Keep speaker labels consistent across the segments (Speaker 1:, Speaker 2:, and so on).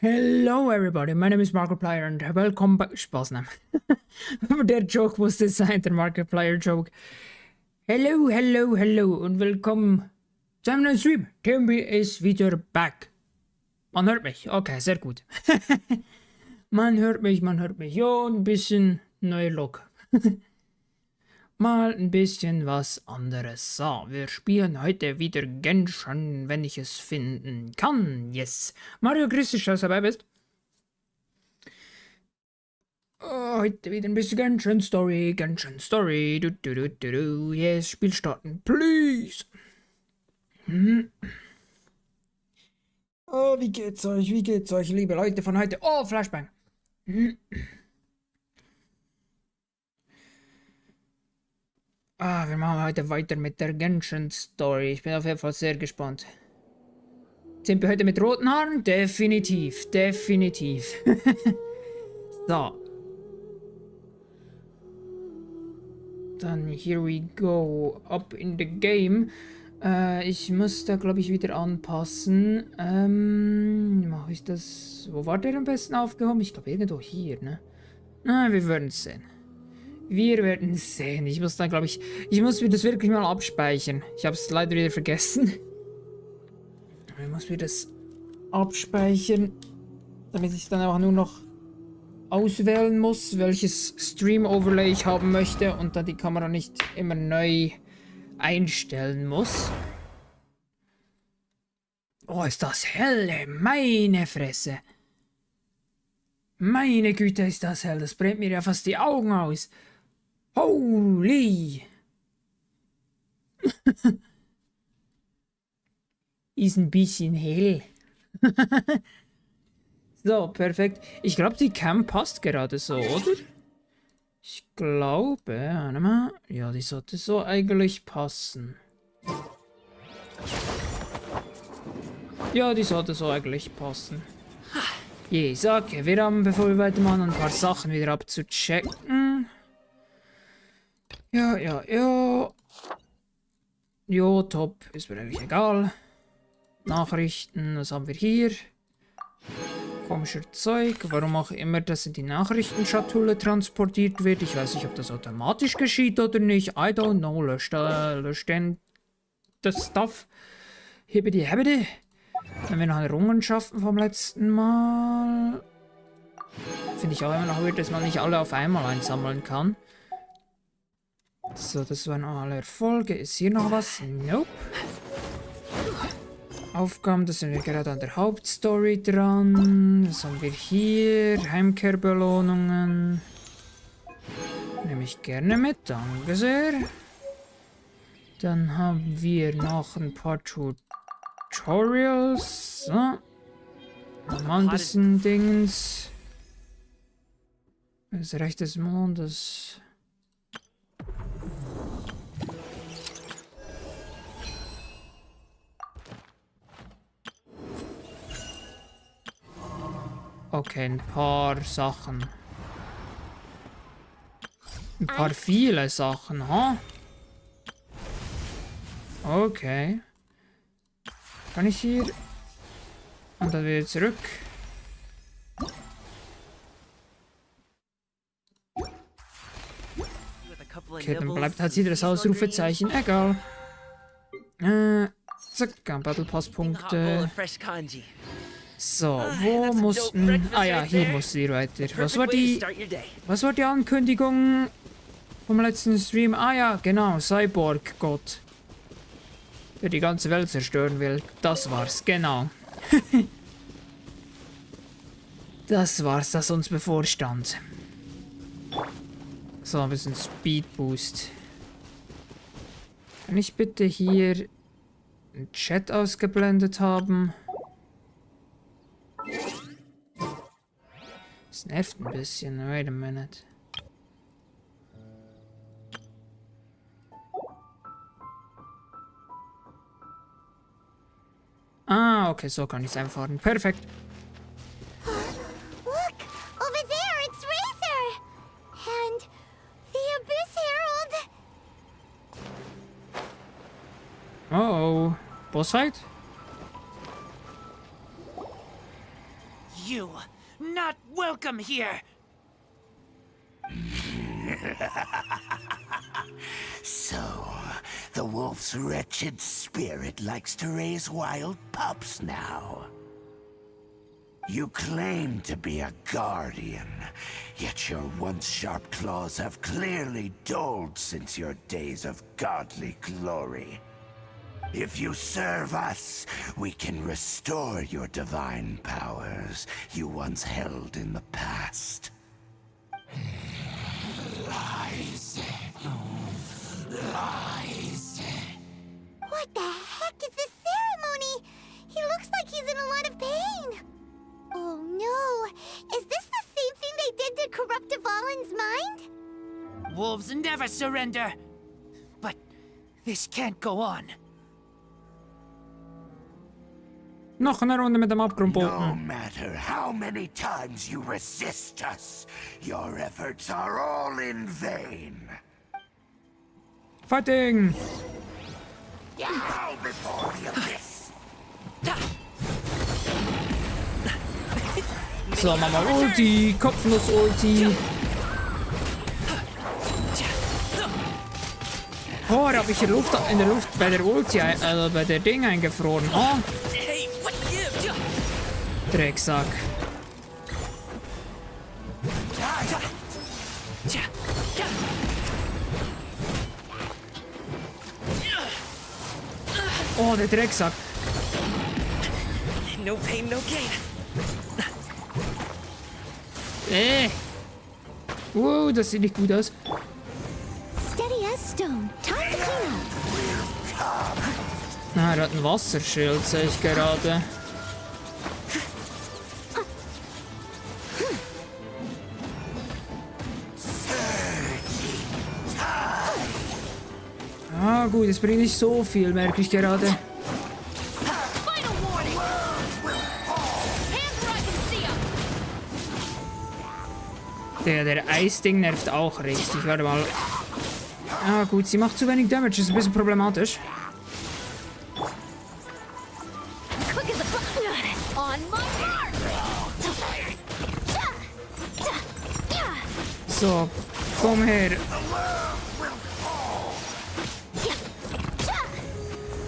Speaker 1: Hello everybody, my name is Markiplier and welcome back. Spaß, ne? Der Joke musste sein, der Markiplier Joke. Hello und willkommen zu einem neuen Stream. Timby ist wieder back. Man hört mich, okay, sehr gut. man hört mich. Ja, ein bisschen neue Look. Mal ein bisschen was anderes. So, wir spielen heute wieder Genshin, wenn ich es finden kann. Yes. Mario, grüß dich, dass du dabei bist. Oh, heute wieder ein bisschen Genshin Story. Yes, Spiel starten, please. Oh, wie geht's euch, liebe Leute von heute? Oh, Flashbang. Wir machen heute weiter mit der Genshin Story. Ich bin auf jeden Fall sehr gespannt. Sind wir heute mit roten Haaren? Definitiv. So. Dann here we go. Up in the game. Ich muss da, glaube ich, wieder anpassen. Mache ich das... Wo war der am besten aufgehoben? Ich glaube, irgendwo hier, ne? Na, wir werden es sehen. Ich muss dann, glaube ich muss mir das wirklich mal abspeichern. Ich habe es leider wieder vergessen. Ich muss mir das abspeichern, damit ich dann auch nur noch auswählen muss, welches Stream-Overlay ich haben möchte und dann die Kamera nicht immer neu einstellen muss. Oh, ist das hell, meine Fresse. Meine Güte, ist das hell. Das brennt mir ja fast die Augen aus. Holy! Ist ein bisschen hell. So, perfekt. Ich glaube, die Cam passt gerade so, oder? Ich glaube, warte mal. Ja, die sollte so eigentlich passen. Ja, die sollte so eigentlich passen. Yes, okay, wir haben, bevor wir weitermachen, ein paar Sachen wieder abzuchecken. Ja. Jo, top. Ist mir eigentlich egal. Nachrichten, was haben wir hier? Komischer Zeug. Warum auch immer das in die Nachrichtenschatulle transportiert wird. Ich weiß nicht, ob das automatisch geschieht oder nicht. I don't know. Löscht den das Stuff. Hibbidi. Wenn wir noch Errungenschaften vom letzten Mal. Finde ich auch immer noch weird, dass man nicht alle auf einmal einsammeln kann. So, das waren alle Erfolge. Ist hier noch was? Nope. Aufgaben, da sind wir gerade an der Hauptstory dran. Was haben wir hier? Heimkehrbelohnungen. Nehme ich gerne mit, danke sehr. Dann haben wir noch ein paar Tutorials. So. Nochmal ein bisschen Dings. Das Recht des Mondes. Okay, ein paar Sachen. Ein paar viele Sachen, ha? Okay. Kann ich hier? Und dann wieder zurück. Okay, dann bleibt halt wieder das Ausrufezeichen. Egal. Zack, Battle Pass Punkte. So, wo mussten... Ah ja, hier mussten wir weiter. Was war die Ankündigung vom letzten Stream? Ah ja, genau, Cyborg-Gott. Der die ganze Welt zerstören will. Das war's, genau. Das war's, das uns bevorstand. So, ein bisschen Speed Boost. Kann ich bitte hier einen Chat ausgeblendet haben? Das nervt ein bisschen. Wait a minute. Ah, okay, so kann ich es einfahren. Perfekt.
Speaker 2: Look, over there, it's Razor! And the Abyss Herald!
Speaker 1: Oh, Bossfight?
Speaker 3: You welcome here.
Speaker 4: So, the wolf's wretched spirit likes to raise wild pups now. You claim to be a guardian, yet your once sharp claws have clearly dulled since your days of godly glory. If you serve us, we can restore your divine powers you once held in the past. Lies. Lies.
Speaker 2: What the heck is this ceremony? He looks like he's in a lot of pain. Oh no, is this the same thing they did to corrupt Dvalin's mind?
Speaker 3: Wolves never surrender. But this can't go on.
Speaker 1: Noch eine Runde mit dem
Speaker 4: No
Speaker 1: Abgrundboten.
Speaker 4: matter how many times you resist us, your efforts are all in vain.
Speaker 1: Fighting!
Speaker 4: Bow before the abyss.
Speaker 1: So, machen wir Ulti, Kopfnuss-Ulti. Oh, da habe ich in der Luft bei der Ulti, also bei der Ding eingefroren. Oh,
Speaker 3: Hey, what gives?
Speaker 1: Drecksack. Oh, der Drecksack.
Speaker 3: No pain, no gain.
Speaker 1: Das sieht nicht gut aus.
Speaker 2: Steady as stone. Time to clean up.
Speaker 1: Na, er hat ein Wasserschild, sehe ich gerade. Ah, gut, es bringt nicht so viel, merke ich gerade.
Speaker 2: Final warning. Hands where I can see 'em.
Speaker 1: Der Eisding nervt auch richtig. Warte mal. Ah, gut, sie macht zu wenig Damage, ist ein bisschen problematisch.
Speaker 2: Quick as a button. On my mark.
Speaker 1: So, komm her.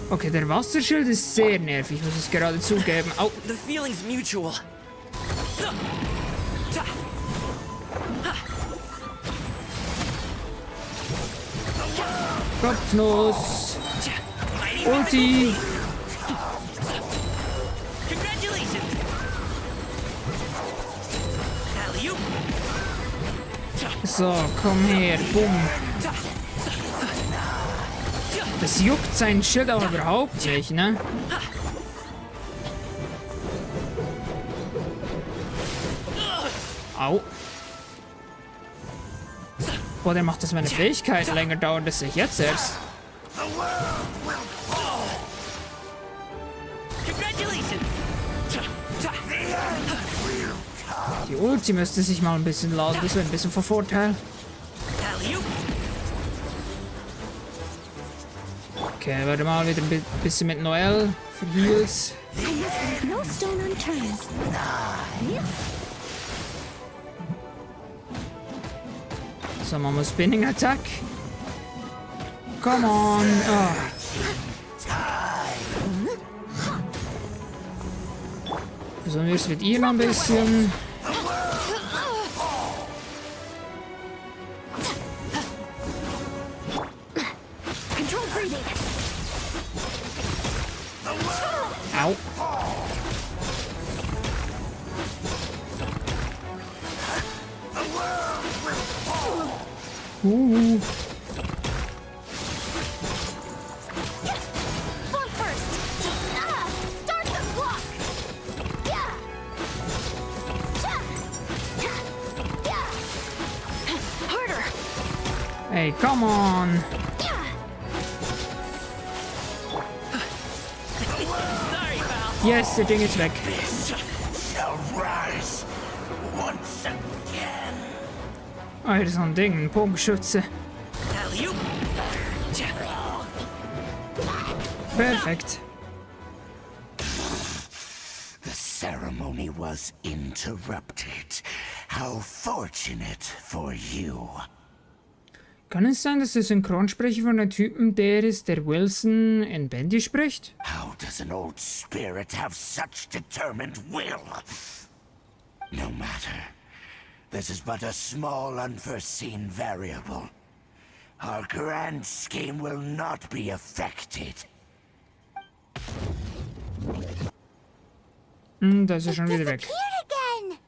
Speaker 1: Okay, der Wasserschild ist sehr nervig, muss ich gerade zugeben. Au.
Speaker 3: The feeling's mutual.
Speaker 1: Kopfnuss. Ulti.
Speaker 3: Congratulations. Alley-oop.
Speaker 1: So, komm her. Bumm. Das juckt sein Schild aber überhaupt nicht, ne? Au. Boah, der macht, dass meine Fähigkeiten länger dauern, das sehe ich jetzt erst.
Speaker 3: Congratulations.
Speaker 1: Die Ulti müsste sich mal ein bisschen laden, das wäre ein bisschen von Vorteil.
Speaker 3: Alley-oop.
Speaker 1: Okay, warte mal, wieder ein bisschen mit Noel für Heals.
Speaker 2: No stone unturned.
Speaker 1: So, machen wir Spinning Attack. Come on. Oh. Versuchen wir es mit ihr noch ein bisschen.
Speaker 2: Control breathing.
Speaker 1: Au.
Speaker 2: Bump first. Start the block. Harder.
Speaker 1: Hey, come on.
Speaker 3: Sorry, pal.
Speaker 1: Yes, der Ding ist weg.
Speaker 4: Shall rise once again.
Speaker 1: Oh, hier ist noch ein Ding, ein Bogenschütze.
Speaker 3: Alley-oop.
Speaker 1: Perfekt.
Speaker 4: The ceremony was interrupted, How fortunate for you.
Speaker 1: Kann es sein, dass der Synchronsprecher von der Typen der ist, der Wilson in Bendy spricht?
Speaker 4: How does an old spirit have such determined will? No matter. This is but a small unforeseen variable. Our grand scheme will not be affected.
Speaker 1: Da ist er schon wieder weg.
Speaker 2: Disappeared again.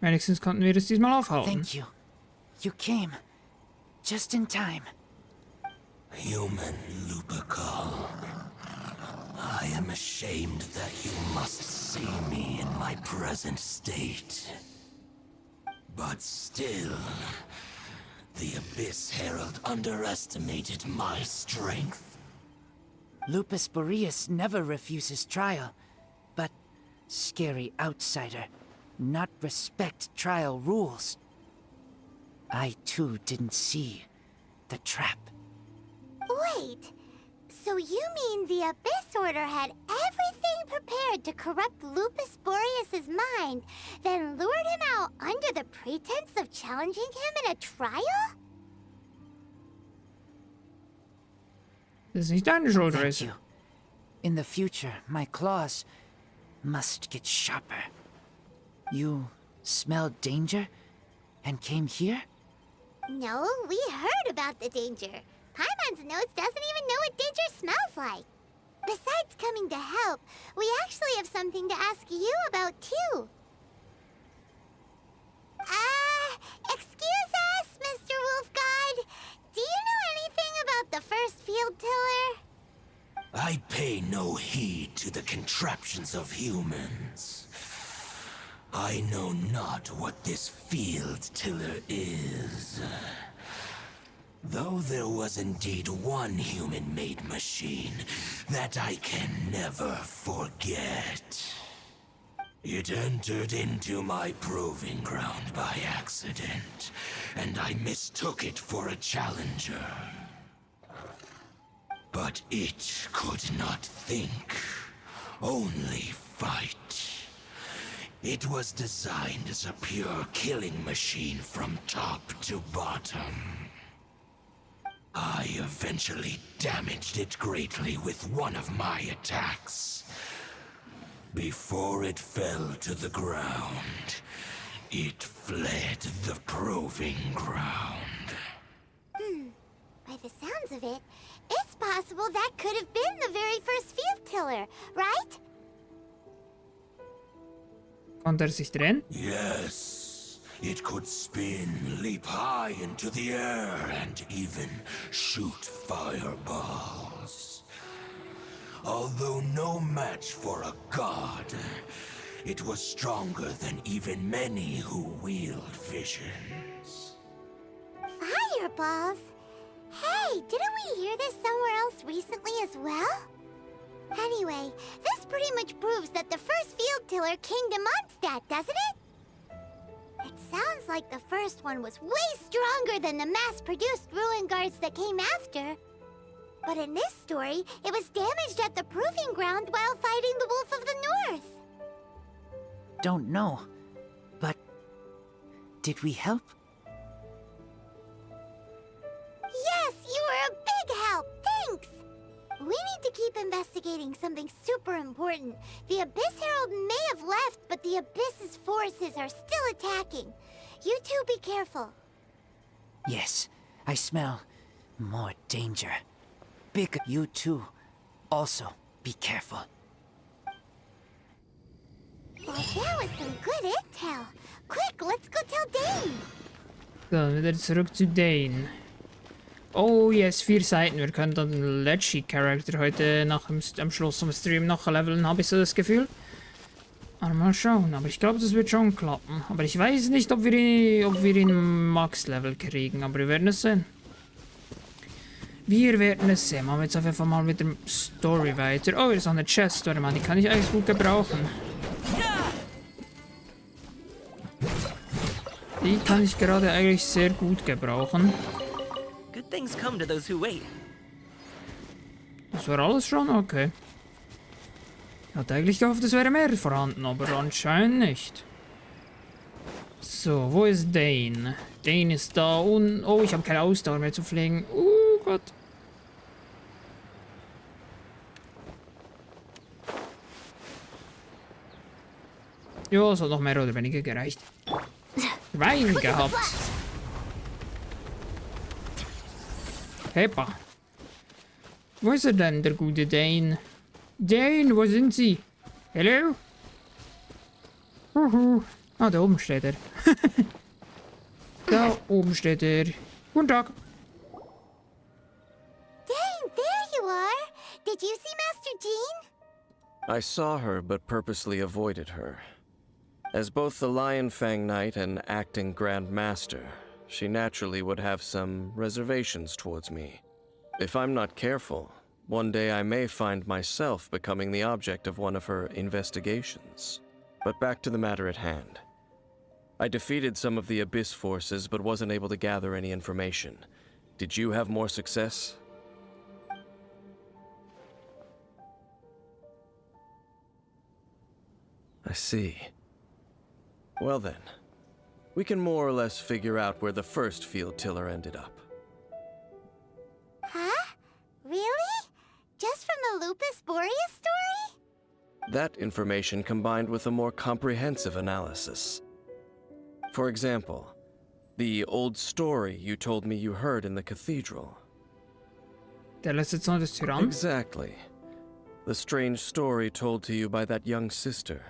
Speaker 1: Wenigstens konnten wir das diesmal aufhalten.
Speaker 3: Thank you. You came. Just in time.
Speaker 4: Human Lupercal. I am ashamed that you must see me in my present state. But still, the Abyss Herald underestimated my strength.
Speaker 3: Lupus Boreas never refuses trial, but scary outsider, not respect trial rules. I too didn't see the trap.
Speaker 2: Wait, so you mean the Abyss Order had everything prepared to corrupt Lupus Boreas' mind, then lured him out under the pretense of challenging him in a trial?
Speaker 1: Das ist nicht deine Schuld,
Speaker 3: Thank
Speaker 1: Racer.
Speaker 3: you. In the future, my claws must get sharper. You smelled danger and came here?
Speaker 2: No, we heard about the danger. Paimon's nose doesn't even know what danger smells like. Besides coming to help, we actually have something to ask you about too. Excuse us, Mr. Wolf God. Do you know anything about the first field tiller?
Speaker 4: I pay no heed to the contraptions of humans. I know not what this field tiller is. Though there was indeed one human-made machine that I can never forget. It entered into my proving ground by accident, and I mistook it for a challenger. But it could not think, only fight. It was designed as a pure killing machine from top to bottom. I eventually damaged it greatly with one of my attacks. Before it fell to the ground, it fled the proving ground.
Speaker 2: By the sounds of it, it's possible that could have been the very first field tiller, right?
Speaker 1: Konnte sich drehen?
Speaker 4: Yes, it could spin, leap high into the air, and even shoot fireballs. Although no match for a god, it was stronger than even many who wield visions.
Speaker 2: Fireballs? Hey, didn't we hear this somewhere else recently as well? Anyway, this pretty much proves that the first field tiller came to Mondstadt, doesn't it? It sounds like the first one was way stronger than the mass-produced ruin guards that came after. But in this story, it was damaged at the proving ground while fighting the Wolf of the North.
Speaker 3: Don't know, but did we help?
Speaker 2: Yes, you were a big help. Thanks. We need to keep investigating something super important. The Abyss Herald may have left, but the Abyss's forces are still attacking. You two be careful.
Speaker 3: Yes, I smell more danger. Big, you too. Also, be careful.
Speaker 2: Well, that was some good intel. Quick, let's go tell Dane.
Speaker 1: So, wieder zurück zu Dane. Oh yes, 4 Seiten. Wir können dann den Leggy-Charakter heute am Schluss vom Stream noch leveln, habe ich so das Gefühl. Aber mal schauen. Aber ich glaube, das wird schon klappen. Aber ich weiß nicht, ob wir ihn Max-Level kriegen. Aber wir werden es sehen. Wir werden es sehen. Machen wir jetzt auf jeden Fall mal mit der Story weiter. Oh, hier ist noch eine Chest. Warte mal, die kann ich eigentlich gut gebrauchen. Die kann ich gerade eigentlich sehr gut gebrauchen.
Speaker 5: Good things come to those who wait.
Speaker 1: Das war alles schon? Okay. Ich hatte eigentlich gehofft, es wäre mehr vorhanden, aber anscheinend nicht. So, wo ist Dane? Dane ist da und... Oh, ich habe keine Ausdauer mehr zu pflegen. Gott. Ja, es hat noch mehr oder weniger gereicht. Wein gehabt. Heppa. Wo ist er denn, der gute Dane? Dane, wo sind Sie? Hallo? Ah, da oben steht er. Da oben steht er. Guten Tag.
Speaker 2: Dang, there you are! Did you see Master Jean?
Speaker 6: I saw her, but purposely avoided her. As both the Lion Fang Knight and acting Grand Master, she naturally would have some reservations towards me. If I'm not careful, one day I may find myself becoming the object of one of her investigations. But back to the matter at hand. I defeated some of the Abyss forces, but wasn't able to gather any information. Did you have more success? I see. Well then, we can more or less figure out where the first field tiller ended up.
Speaker 2: Huh? Really? Just from the Lupus Boreas story?
Speaker 6: That information combined with a more comprehensive analysis. For example, the old story you told me you heard in the cathedral.
Speaker 1: Der letzte Zorn des Tyrannen?
Speaker 6: Exactly. The strange story told to you by that young sister,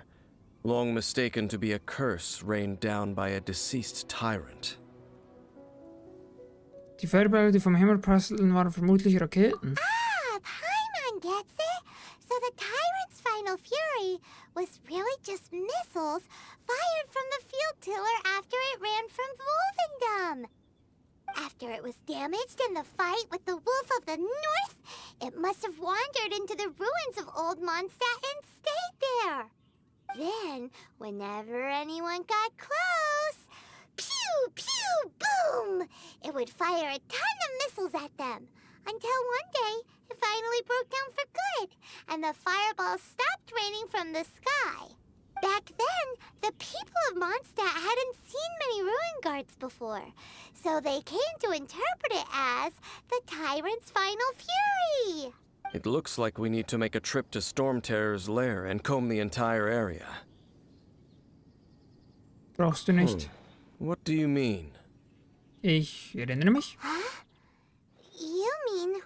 Speaker 6: long mistaken to be a curse rained down by a deceased tyrant.
Speaker 1: Die Feuerbälle, die vom Himmel prasselten, waren vermutlich Raketen.
Speaker 2: Ah, Paimon gets it! So the tyrant's final fury was really just missiles fired from the field tiller after it ran from Wolvendom. After it was damaged in the fight with the Wolf of the North, it must have wandered into the ruins of Old Mondstadt and stayed there. Then, whenever anyone got close, pew, pew, boom! It would fire a ton of missiles at them. Until one day, it finally broke down for good, and the fireballs stopped raining from the sky. Back then, the people of Mondstadt hadn't seen many ruin guards before, so they came to interpret it as the tyrant's final fury.
Speaker 6: It looks like we need to make a trip to Storm Terror's lair and comb the entire area.
Speaker 1: Brauchst du nicht.
Speaker 6: What do you mean?
Speaker 1: Ich erinnere mich.
Speaker 2: Huh? You mean...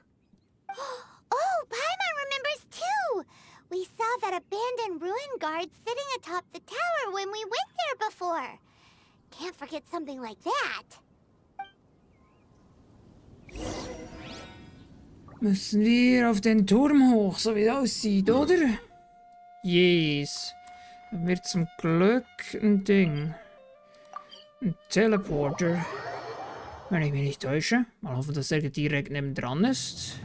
Speaker 2: Oh, Paimon remembers too! We saw that abandoned ruin guard sitting atop the tower when we went there before. Can't forget something like that.
Speaker 1: Müssen wir auf den Turm hoch, so wie es aussieht, oder? Yes. Dann wird zum Glück ein Ding. Ein Teleporter. Wenn ich mich nicht täusche. Mal hoffen, dass er direkt nebendran ist.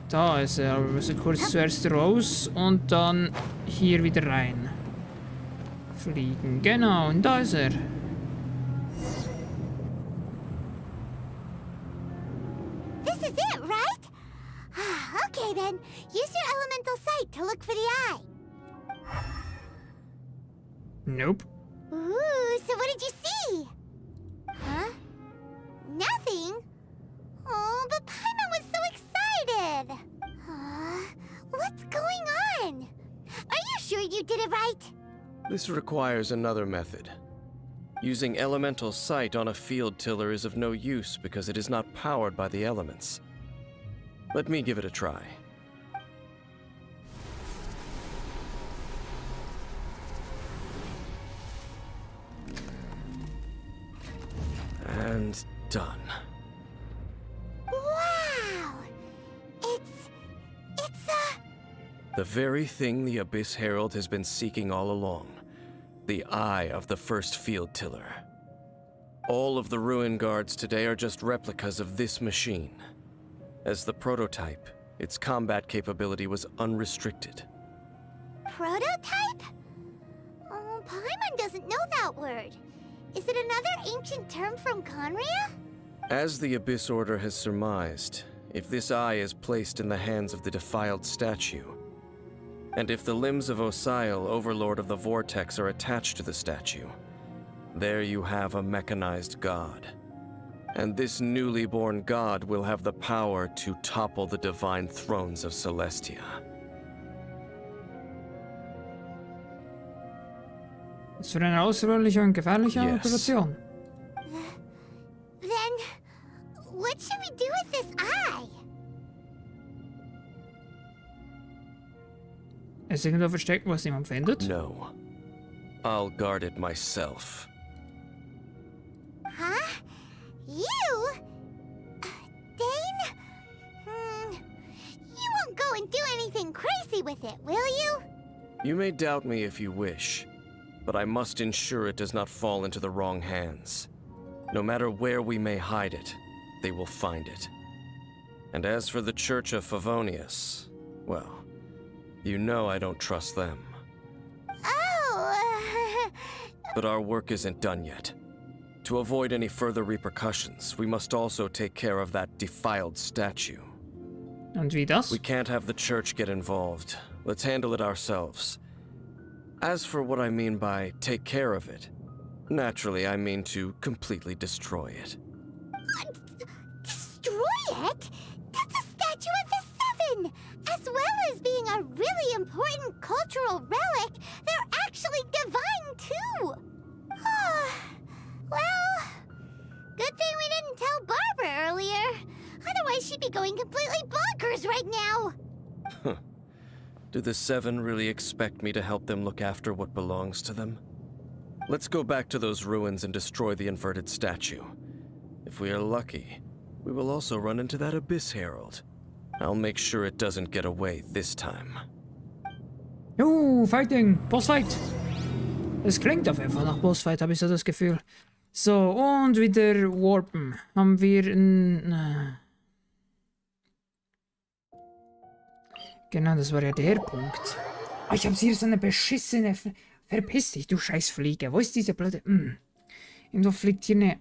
Speaker 1: Da ist er, aber wir müssen kurz zuerst raus und dann hier wieder rein. Fliegen, genau, und da ist er.
Speaker 2: This is it, right? Okay then, use your elemental sight to look for the eye.
Speaker 1: Nope.
Speaker 2: Ooh, so what did you see? Huh? Nothing? Oh, but Paimon was so excited. What's going on? Are you sure you did it right?
Speaker 6: This requires another method. Using elemental sight on a field tiller is of no use because it is not powered by the elements. Let me give it a try. And done.
Speaker 2: Wow! It's
Speaker 6: The very thing the Abyss Herald has been seeking all along. The eye of the first field tiller. All of the ruin guards today are just replicas of this machine. As the prototype, its combat capability was unrestricted.
Speaker 2: prototype? Oh, Paimon doesn't know that word. Is it another ancient term from Conria?
Speaker 6: As the Abyss Order has surmised, if this eye is placed in the hands of the defiled statue, And if the limbs of Osiel, Overlord of the Vortex, are attached to the statue, there you have a mechanized god. And this newly born god will have the power to topple the divine thrones of Celestia.
Speaker 1: Das ist eine außerordentliche und gefährliche
Speaker 6: Yes.
Speaker 1: Operation.
Speaker 2: Then, what should we do with this eye?
Speaker 1: Es ist irgendwo versteckt, wo es niemand findet.
Speaker 6: No. I'll guard it myself.
Speaker 2: Huh? You? Dane? You won't go and do anything crazy with it, will you?
Speaker 6: You may doubt me if you wish, but I must ensure it does not fall into the wrong hands. No matter where we may hide it, they will find it. And as for the Church of Favonius, well, you know I don't trust them.
Speaker 2: Oh,
Speaker 6: But our work isn't done yet. To avoid any further repercussions, we must also take care of that defiled statue.
Speaker 1: Und wie das?
Speaker 6: We can't have the church get involved. Let's handle it ourselves. As for what I mean by take care of it, naturally I mean to completely destroy it.
Speaker 2: destroy it? That's a statue of the Seven! As well as being a really important cultural relic, they're actually divine too! Well, good thing we didn't tell Barbara earlier. Otherwise she'd be going completely bonkers right now!
Speaker 6: Do the Seven really expect me to help them look after what belongs to them? Let's go back to those ruins and destroy the inverted statue. If we are lucky, we will also run into that Abyss Herald. I'll make sure it doesn't get away this time.
Speaker 1: Fighting! Bossfight! Es klingt auf jeden Fall nach Bossfight, habe ich so das Gefühl. So, und wieder warpen. Haben wir ein... Genau, das war ja der Punkt. Oh, ich habe hier so eine beschissene... Verpiss dich, du scheiß Fliege. Wo ist diese blöde... Irgendwo fliegt hier eine...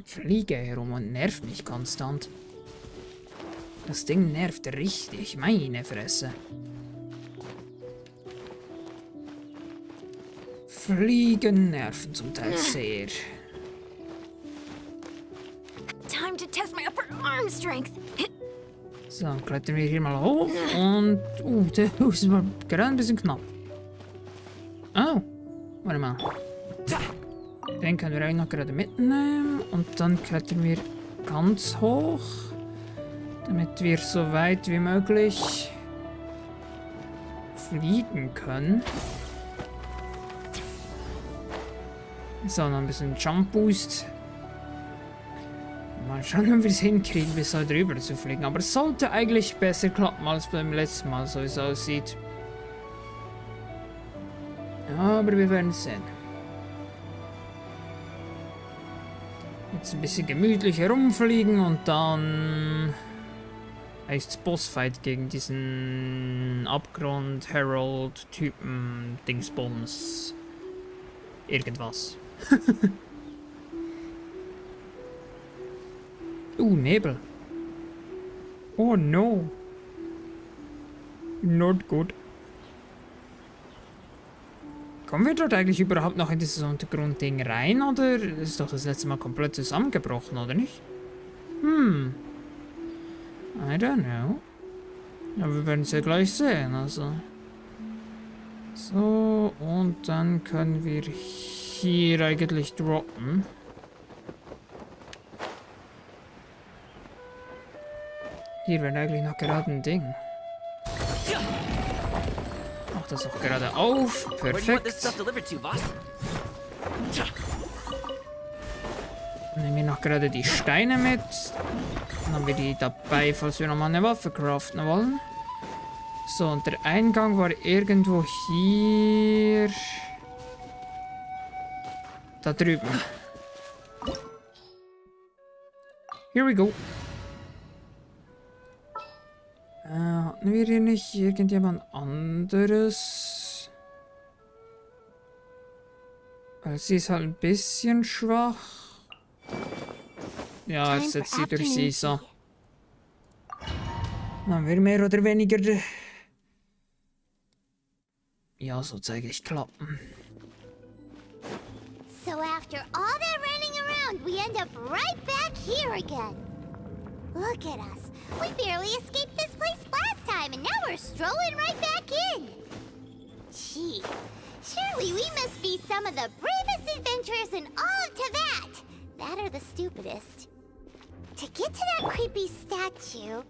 Speaker 1: Fliege herum und nervt mich konstant. Das Ding nervt richtig. Meine Fresse. Fliegen nerven zum Teil sehr.
Speaker 2: Time to test my upper arm strength!
Speaker 1: So, dann klettern wir hier mal hoch und... das war gerade ein bisschen knapp. Oh, warte mal. Den können wir eigentlich noch gerade mitnehmen und dann klettern wir ganz hoch, damit wir so weit wie möglich fliegen können. So, noch ein bisschen Jump Boost. Mal schauen, ob wir es hinkriegen, bis da drüber zu fliegen. Aber es sollte eigentlich besser klappen als beim letzten Mal, so wie es aussieht. Aber wir werden es sehen. Jetzt ein bisschen gemütlich herumfliegen und dann heißt's Bossfight gegen diesen Abgrund, Herald, Typen, Dingsbums. Irgendwas. Nebel. Oh no. Not good. Kommen wir dort eigentlich überhaupt noch in dieses Untergrundding rein, oder ist doch das letzte Mal komplett zusammengebrochen, oder nicht? I don't know. Aber wir werden es ja gleich sehen, also. So, und dann können wir hier eigentlich droppen. Hier wäre eigentlich noch gerade ein Ding. Mach das auch gerade auf.
Speaker 5: Where do you want this
Speaker 1: Perfekt.
Speaker 5: stuff delivered to, boss?
Speaker 1: Nehmen wir noch gerade die Steine mit. Dann haben wir die dabei, falls wir nochmal eine Waffe craften wollen. So, und der Eingang war irgendwo hier. Da drüben. Here we go. Hatten wir hier nicht irgendjemand anderes? Weil sie ist halt ein bisschen schwach. Ja, jetzt setzt sie durch sie so. Dann haben wir mehr oder weniger ja, so zeige ich Klappen.
Speaker 2: So after all that running around, we end up right back here again. Look at us. We barely escaped this place last time, and now we're strolling right back in. Gee, surely we must be some of the bravest adventurers in all of Teyvat. That or the stupidest. To get to that creepy statue,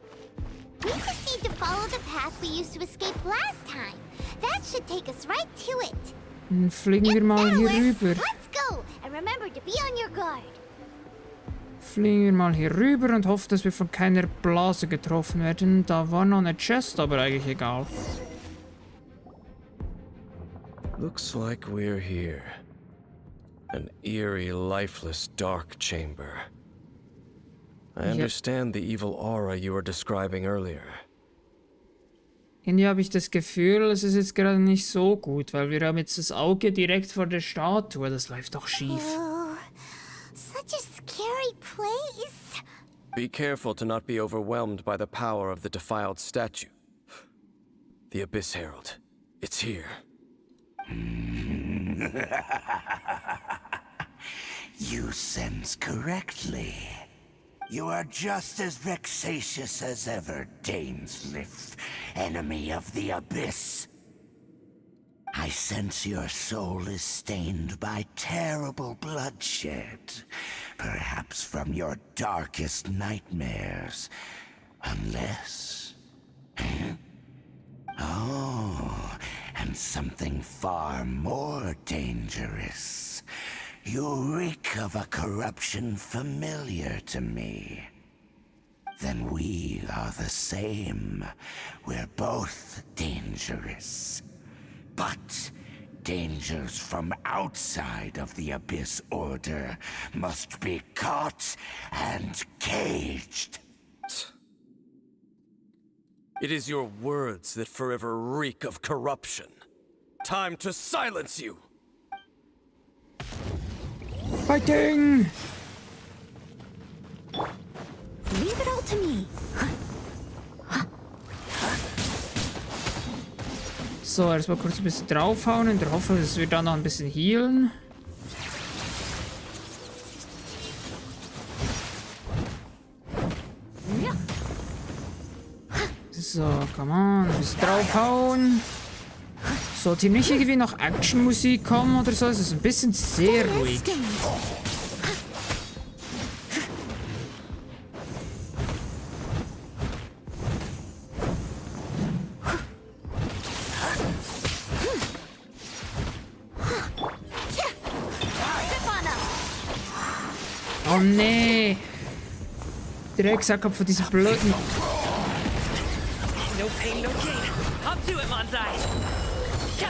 Speaker 2: we just need to follow the path we used to escape last time. That should take us right to it.
Speaker 1: Dann fliegen wir mal hier rüber.
Speaker 2: Let's go, and remember to be on your guard.
Speaker 1: Fliegen wir mal hier rüber und hoffen, dass wir von keiner Blase getroffen werden. Da war noch eine Chest, aber eigentlich egal.
Speaker 6: Looks like we're here. An eerie, lifeless, dark chamber. I understand the evil aura you were describing earlier.
Speaker 1: Irgendwie habe ich das Gefühl, es ist jetzt gerade nicht so gut, weil wir haben jetzt das Auge direkt vor der Statue. Das läuft doch schief.
Speaker 2: Oh, such a scary place.
Speaker 6: Be careful to not be overwhelmed by the power of the defiled statue. The Abyss Herald. It's here.
Speaker 4: You sense correctly. You are just as vexatious as ever, Dainsmith, enemy of the Abyss. I sense your soul is stained by terrible bloodshed, perhaps from your darkest nightmares, unless... Oh, and something far more dangerous. You reek of a corruption familiar to me. Then we are the same. We're both dangerous. But dangers from outside of the Abyss Order must be caught and caged.
Speaker 6: It is your words that forever reek of corruption. Time to silence you!
Speaker 1: Fighting!
Speaker 2: Leave it all to me.
Speaker 1: So, erstmal kurz ein bisschen draufhauen in der Hoffnung, dass wir dann noch ein bisschen healen. So, come on, ein bisschen draufhauen. Sollte hier nicht irgendwie noch Actionmusik kommen oder so? Es ist ein bisschen sehr ruhig. Oh nee! Drecksack von diesem blöden...
Speaker 5: No pain, no gain. Up to it, Manzai.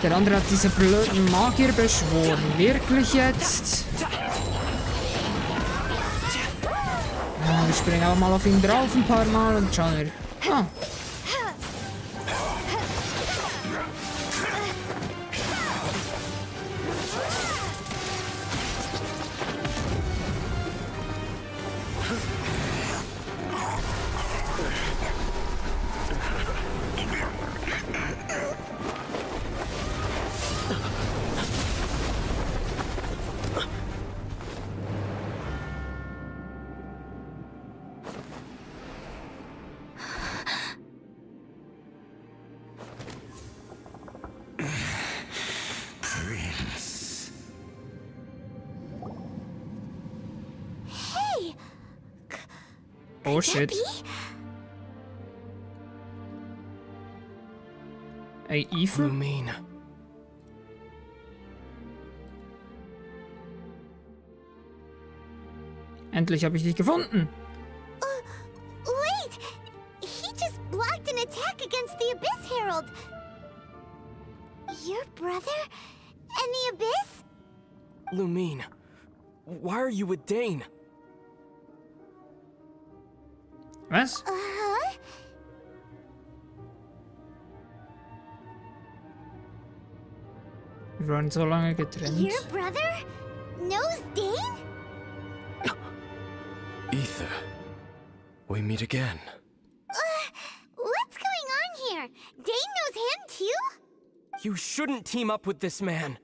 Speaker 1: Der andere hat diese blöden Magier beschworen. Wirklich jetzt? Ja, wir springen auch mal auf ihn drauf ein paar Mal und schauen wir. Ah. Oh shit. Ey, Ethan?
Speaker 5: Lumine.
Speaker 1: Endlich habe ich dich gefunden.
Speaker 2: Wait! He just blocked an attack against the Abyss Herald. Your brother? And the Abyss?
Speaker 5: Lumine. Why are you with Dane?
Speaker 1: Was?
Speaker 2: Uh-huh.
Speaker 1: Wir waren so lange getrennt.
Speaker 2: Your brother knows Dane?
Speaker 6: Ether, we meet again.
Speaker 2: What's going on here? Dane knows him too?
Speaker 5: You shouldn't team up with this man.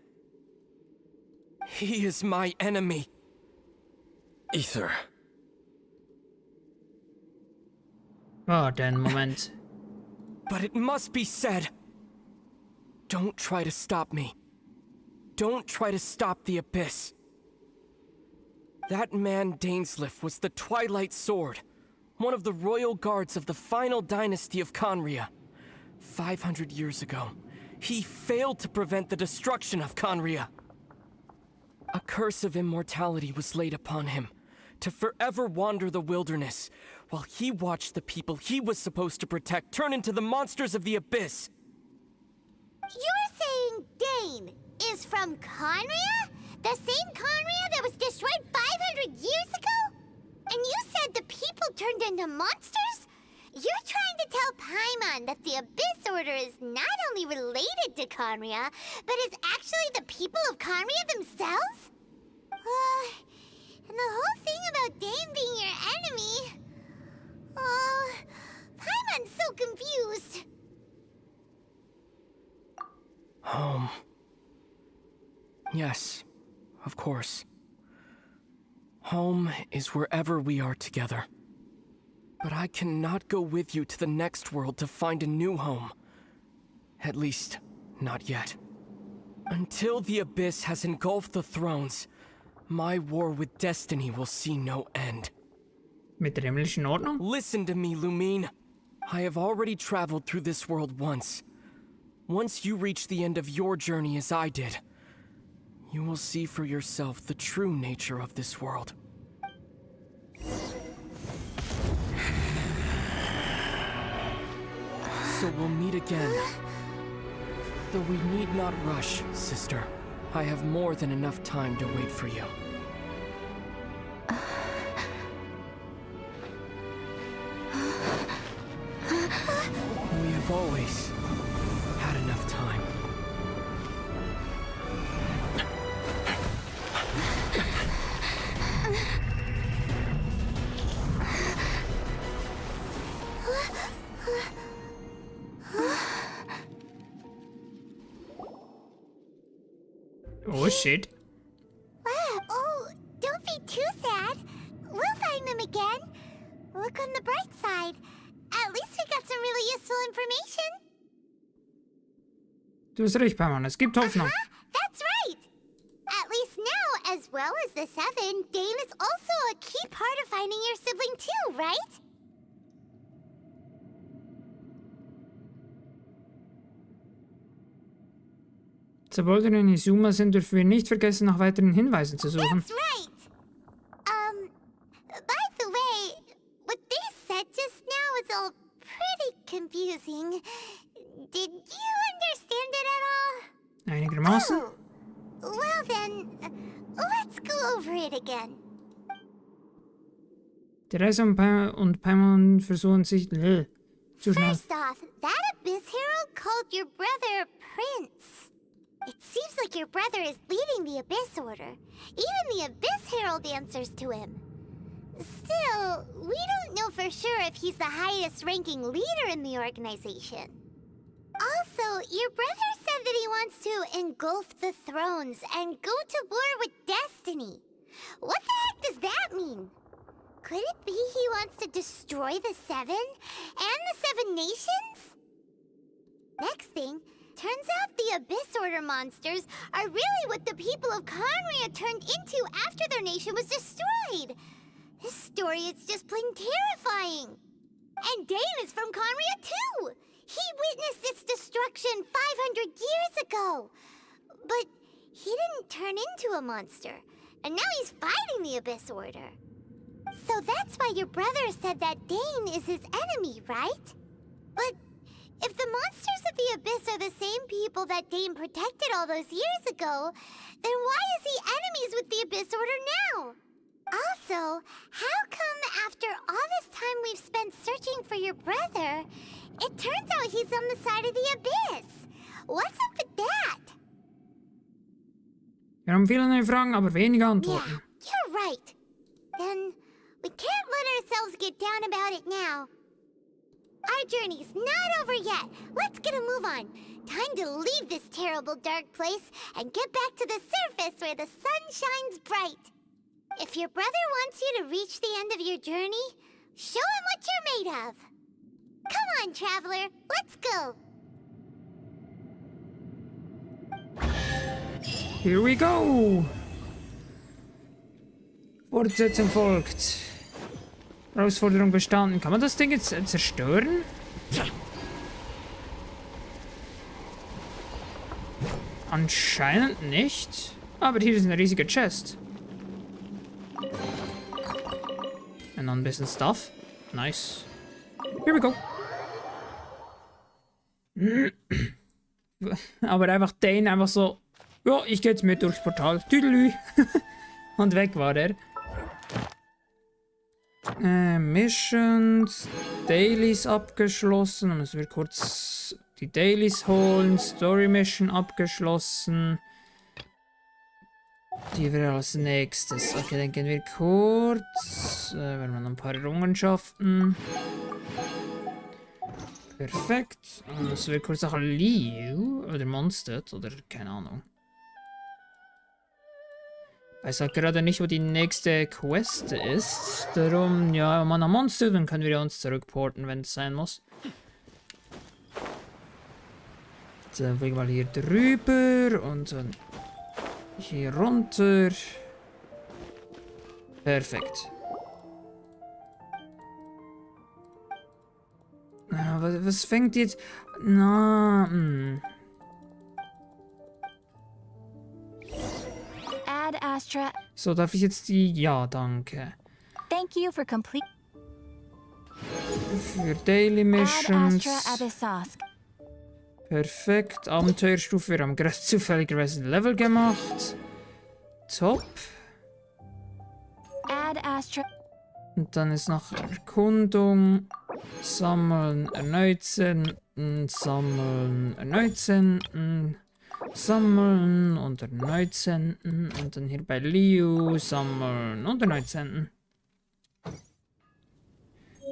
Speaker 5: He is my enemy.
Speaker 6: Ether.
Speaker 1: Warte einen Moment.
Speaker 5: But it must be said. Don't try to stop me. Don't try to stop the Abyss. That man Dainsleif was the Twilight Sword, one of the royal guards of the final dynasty of Conria. 500 years ago, he failed to prevent the destruction of Conria. A curse of immortality was laid upon him, to forever wander the wilderness, while he watched the people he was supposed to protect turn into the monsters of the Abyss.
Speaker 2: You're saying Dane is from Conria? The same Conria that was destroyed 500 years ago? And you said the people turned into monsters? You're trying to tell Paimon that the Abyss Order is not only related to Conria, but is actually the people of Conria themselves? And the whole thing about Dane being your enemy... Oh, Paimon's so confused.
Speaker 5: Home. Yes, of course. Home is wherever we are together. But I cannot go with you to the next world to find a new home. At least, not yet. Until the Abyss has engulfed the thrones, my war with destiny will see no end.
Speaker 1: Mit der himmlischen Ordnung?
Speaker 5: Listen to me, Lumine. I have already traveled through this world once. Once you reach the end of your journey as I did, you will see for yourself the true nature of this world. So we'll meet again. Though we need not rush, sister. I have more than enough time to wait for you. We have always had enough time.
Speaker 1: Oh shit.
Speaker 2: Oh, don't be too sad. We'll find them again. Look on the bright side. At least we got some really useful information.
Speaker 1: Du hast recht, Paimon. Es gibt Hoffnung.
Speaker 2: That's right. At least now, as well as the Seven, Dane is also a key part of finding your sibling too, right?
Speaker 1: Sobald wir in Izuma sind, dürfen wir nicht vergessen, nach weiteren Hinweisen zu suchen.
Speaker 2: That's right. By the way, what they said just now is all pretty confusing. Did you understand it at all?
Speaker 1: Einigermaßen.
Speaker 2: Oh, well then, let's go over it again.
Speaker 1: Der Reise und Paimon versuchen sich... zu schnell.
Speaker 2: First off, that Abyss Herald called your brother Prince. It seems like your brother is leading the Abyss Order. Even the Abyss Herald answers to him. Still, we don't know for sure if he's the highest ranking leader in the organization. Also, your brother said that he wants to engulf the thrones and go to war with destiny. What the heck does that mean? Could it be he wants to destroy the Seven and the Seven Nations? Next thing, turns out the Abyss Order monsters are really what the people of Conria turned into after their nation was destroyed. This story is just plain terrifying. And Dane is from Conria too. He witnessed its destruction 500 years ago. But he didn't turn into a monster. And now he's fighting the Abyss Order. So that's why your brother said that Dane is his enemy, right? But if the monsters of the Abyss are the same people that Dane protected all those years ago, then why is he enemies with the Abyss Order now? Also, how come after all this time we've spent searching for your brother, it turns out he's on the side of the Abyss? What's up with that?
Speaker 1: Wir haben viele neue Fragen, aber wenige Antworten.
Speaker 2: Yeah, you're right. Then we can't let ourselves get down about it now. Our journey's not over yet. Let's get a move on. Time to leave this terrible dark place and get back to the surface where the sun shines bright. If your brother wants you to reach the end of your journey, show him what you're made of. Come on, traveler, let's go.
Speaker 1: Here we go! Fortsetzung folgt. Herausforderung bestanden. Kann man das Ding jetzt zerstören? Anscheinend nicht. Aber hier ist eine riesige Chest. Und noch ein bisschen Stuff. Nice. Here we go. Aber einfach den einfach so. Ja, ich gehe jetzt mit durchs Portal. Tüdelü. Und weg war er. Missions. Dailies abgeschlossen. Dann müssen wir kurz die Dailies holen. Story Mission abgeschlossen. Die wäre als nächstes. Okay, dann gehen wir kurz. Wir haben noch ein paar Errungenschaften. Perfekt. Und das wird kurz auch Liu oder Monstered oder keine Ahnung. Ich weiß halt gerade nicht, wo die nächste Quest ist. Darum, ja, wenn man ein Monster, dann können wir uns zurückporten, wenn es sein muss. Dann fliegen wir mal hier drüber und dann hier runter. Perfekt. Was fängt jetzt? Na,
Speaker 7: Ad Astra.
Speaker 1: So, darf ich jetzt die... Ja, danke.
Speaker 7: Thank you for complete.
Speaker 1: Für Daily
Speaker 7: Ad
Speaker 1: Missions.
Speaker 7: Astra Abyssosk.
Speaker 1: Perfekt. Abenteuerstufe. Wir haben gerade zufälligerweise ein Level gemacht. Top.
Speaker 7: Ad Astra.
Speaker 1: Und dann ist noch Erkundung. Sammeln, erneut senden. Sammeln, erneut senden. Sammeln und erneut senden. Und dann hier bei Liu sammeln und erneut senden.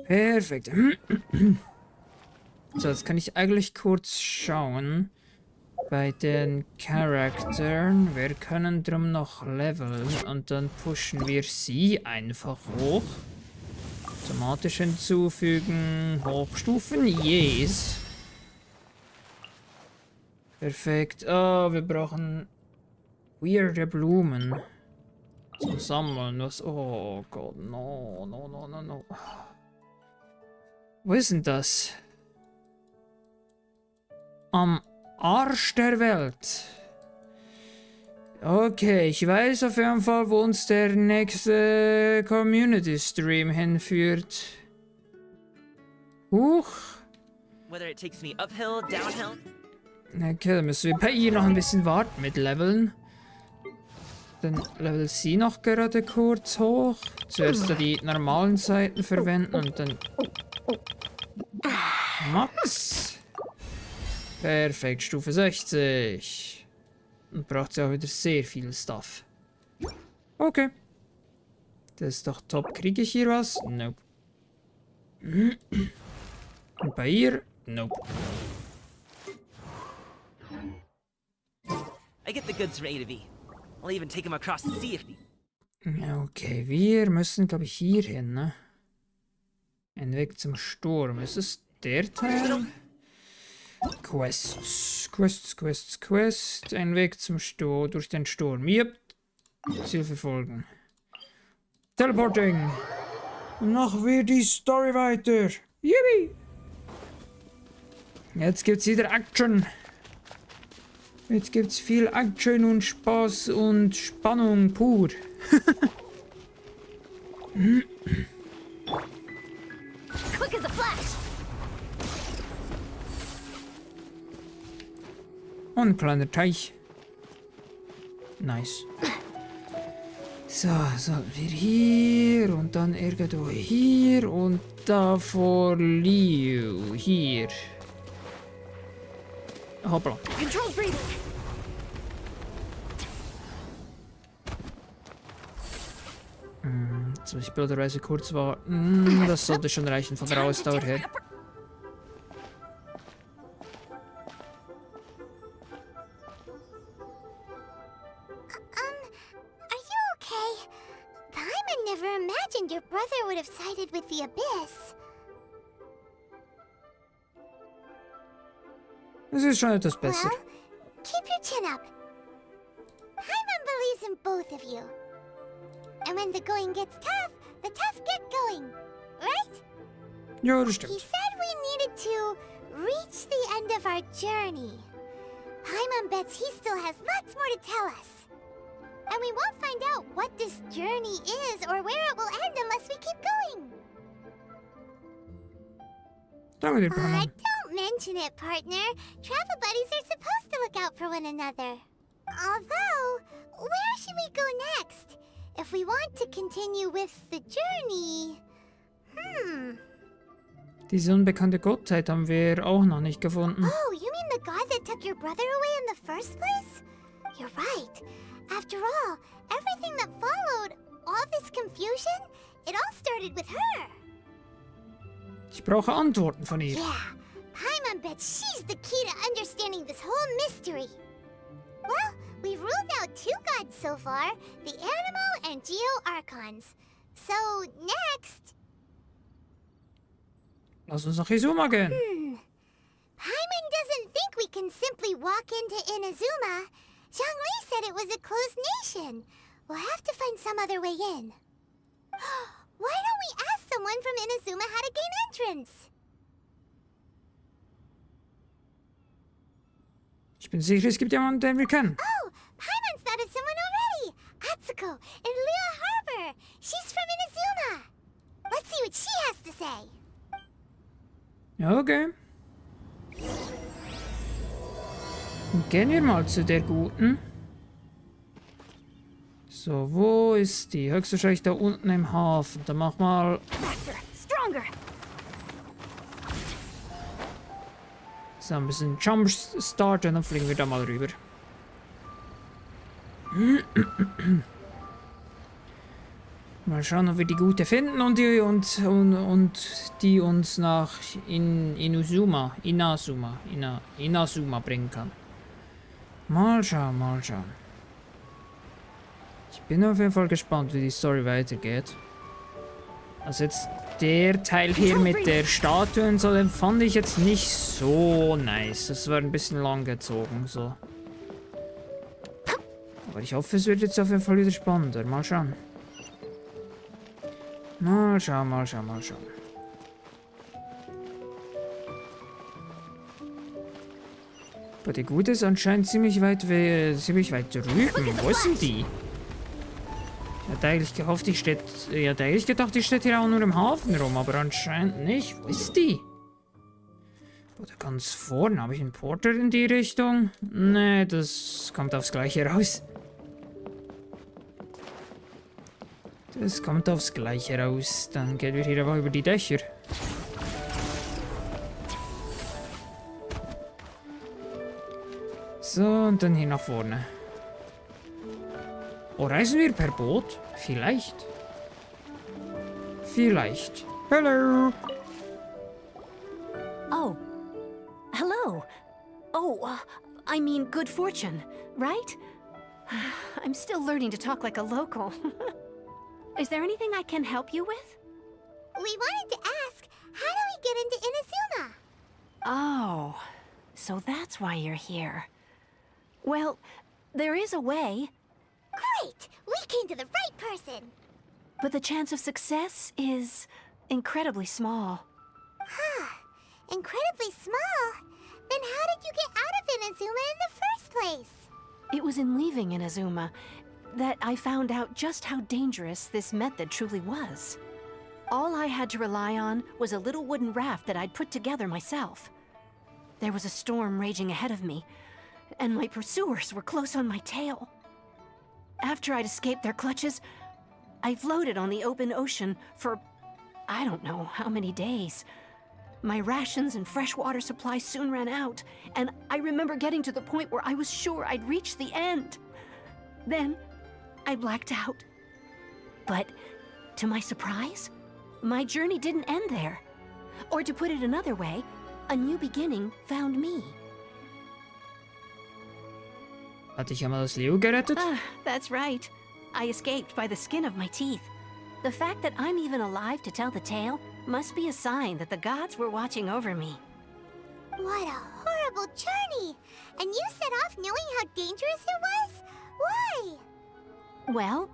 Speaker 1: Perfekt. So, jetzt kann ich eigentlich kurz schauen. Bei den Charakteren. Wir können drum noch leveln. Und dann pushen wir sie einfach hoch. Automatisch hinzufügen. Hochstufen. Yes. Perfekt. Oh, wir brauchen weirde Blumen. Zum Sammeln. Was? Oh Gott. No, no, no, no, no. Wo ist denn das? Am Arsch der Welt. Okay, ich weiß auf jeden Fall, wo uns der nächste Community Stream hinführt. Huch.
Speaker 8: Whether it takes me uphill, downhill.
Speaker 1: Okay, dann müssen wir bei ihr noch ein bisschen warten mit Leveln. Dann level sie noch gerade kurz hoch. Zuerst die normalen Seiten verwenden und dann Max. Perfekt, Stufe 60. Und braucht sie auch wieder sehr viel Stuff. Okay. Das ist doch top. Kriege ich hier was? Nope. Und bei ihr? Nope.
Speaker 8: I get the goods from A to B. I'll even take him across the sea if need.
Speaker 1: Okay, wir müssen, glaube ich, hier hin, ne? Ein Weg zum Sturm. Ist es der Teil? Quests. Quest. Ein Weg zum Sturm, durch den Sturm. Yep. Ziel verfolgen. Teleporting. Und noch wird die Story weiter. Yippie. Jetzt gibt's wieder Action. Jetzt gibt's viel Action und Spaß und Spannung pur.
Speaker 2: Quick as a flash.
Speaker 1: Und ein kleiner Teich. Nice. So, sollten wir hier und dann irgendwo hier und da vor Liu. Hier. Hoppla.
Speaker 7: Control breathing.
Speaker 1: Jetzt muss ich blöderweise kurz warten. Das sollte schon reichen von der Ausdauer her.
Speaker 2: never imagined your brother would have sided with the Abyss.
Speaker 1: Es ist schon etwas besser.
Speaker 2: Well, keep your chin up. Paimon believes in both of you. And when the going gets tough, the tough get going. Right?
Speaker 1: Ja, das
Speaker 2: He
Speaker 1: stimmt.
Speaker 2: said we needed to reach the end of our journey. Paimon bets he still has lots more to tell us. And we won't find out what this journey is or where it will end unless we keep going.
Speaker 1: Danke dir, Paimon.
Speaker 2: Don't mention it, partner. Travel buddies are supposed to look out for one another. Although, where should we go next? If we want to continue with the journey...
Speaker 1: Diese unbekannte Gottheit haben wir auch noch nicht gefunden.
Speaker 2: Oh, you mean the god that took your brother away in the first place? You're right. After all, everything that followed, all this confusion, it all started with her.
Speaker 1: Ich brauche Antworten von ihr.
Speaker 2: Yeah, Paimon bets she's the key to understanding this whole mystery. Well, we've ruled out 2 gods so far, the Animo and Geo Archons. So, next...
Speaker 1: Lass uns nach Izuma gehen.
Speaker 2: Paimon doesn't think we can simply walk into Inazuma. Zhongli said it was a closed nation. We'll have to find some other way in. Why don't we ask someone from Inazuma how to gain entrance?
Speaker 1: Ich bin sicher, es gibt jemanden, den wir kennen.
Speaker 2: Oh, Paimon's thought of someone already. Atsuko in Lua Harbor. She's from Inazuma. Let's see what she has to say.
Speaker 1: Ja, okay. Gehen wir mal zu der Guten. So, wo ist die? Höchstwahrscheinlich da unten im Hafen. Dann mach mal...
Speaker 2: Stronger.
Speaker 1: So, ein bisschen Jump Start und dann fliegen wir da mal rüber. Mal schauen, ob wir die Gute finden und die uns nach Inazuma bringen kann. Mal schauen, mal schauen. Ich bin auf jeden Fall gespannt, wie die Story weitergeht. Also jetzt der Teil hier mit der Statue und so, den fand ich jetzt nicht so nice. Das war ein bisschen lang gezogen, so. Aber ich hoffe, es wird jetzt auf jeden Fall wieder spannender. Mal schauen. Mal schauen, mal schauen, mal schauen. Aber die Gute ist anscheinend ziemlich weit drüben. Wo ist denn die? Ich hatte eigentlich gehofft, ich hatte eigentlich gedacht, die steht hier auch nur im Hafen rum, aber anscheinend nicht. Wo ist die? Oder ganz vorne, habe ich einen Porter in die Richtung? Nee, das kommt aufs Gleiche raus. Das kommt aufs Gleiche raus. Dann gehen wir hier aber über die Dächer. So, und dann hier nach vorne. Oh, reisen wir per Boot? Vielleicht. Vielleicht. Hello.
Speaker 9: Oh. Hello. Oh, I mean good fortune, right? I'm still learning to talk like a local. Is there anything I can help you with?
Speaker 2: We wanted to ask, how do we get into Inazuma?
Speaker 9: Oh, so that's why you're here. Well, there is a way,
Speaker 2: Great! We came to the right person!
Speaker 9: but the chance of success is incredibly small.
Speaker 2: Incredibly small? Then how did you get out of Inazuma in the first place?
Speaker 9: It was in leaving Inazuma that I found out just how dangerous this method truly was. All I had to rely on was a little wooden raft that I'd put together myself. There was a storm raging ahead of me, and my pursuers were close on my tail. After I'd escaped their clutches, I floated on the open ocean for I don't know how many days. My rations and freshwater supply soon ran out, and I remember getting to the point where I was sure I'd reached the end. Then, I blacked out. But, to my surprise, my journey didn't end there. Or to put it another way, a new beginning found me.
Speaker 1: Hat dich einmal das Leo gerettet?
Speaker 9: Ah, that's right. I escaped by the skin of my teeth. The fact that I'm even alive to tell the tale must be a sign that the gods were watching over me.
Speaker 2: What a horrible journey! And you set off knowing how dangerous it was? Why?
Speaker 9: Well,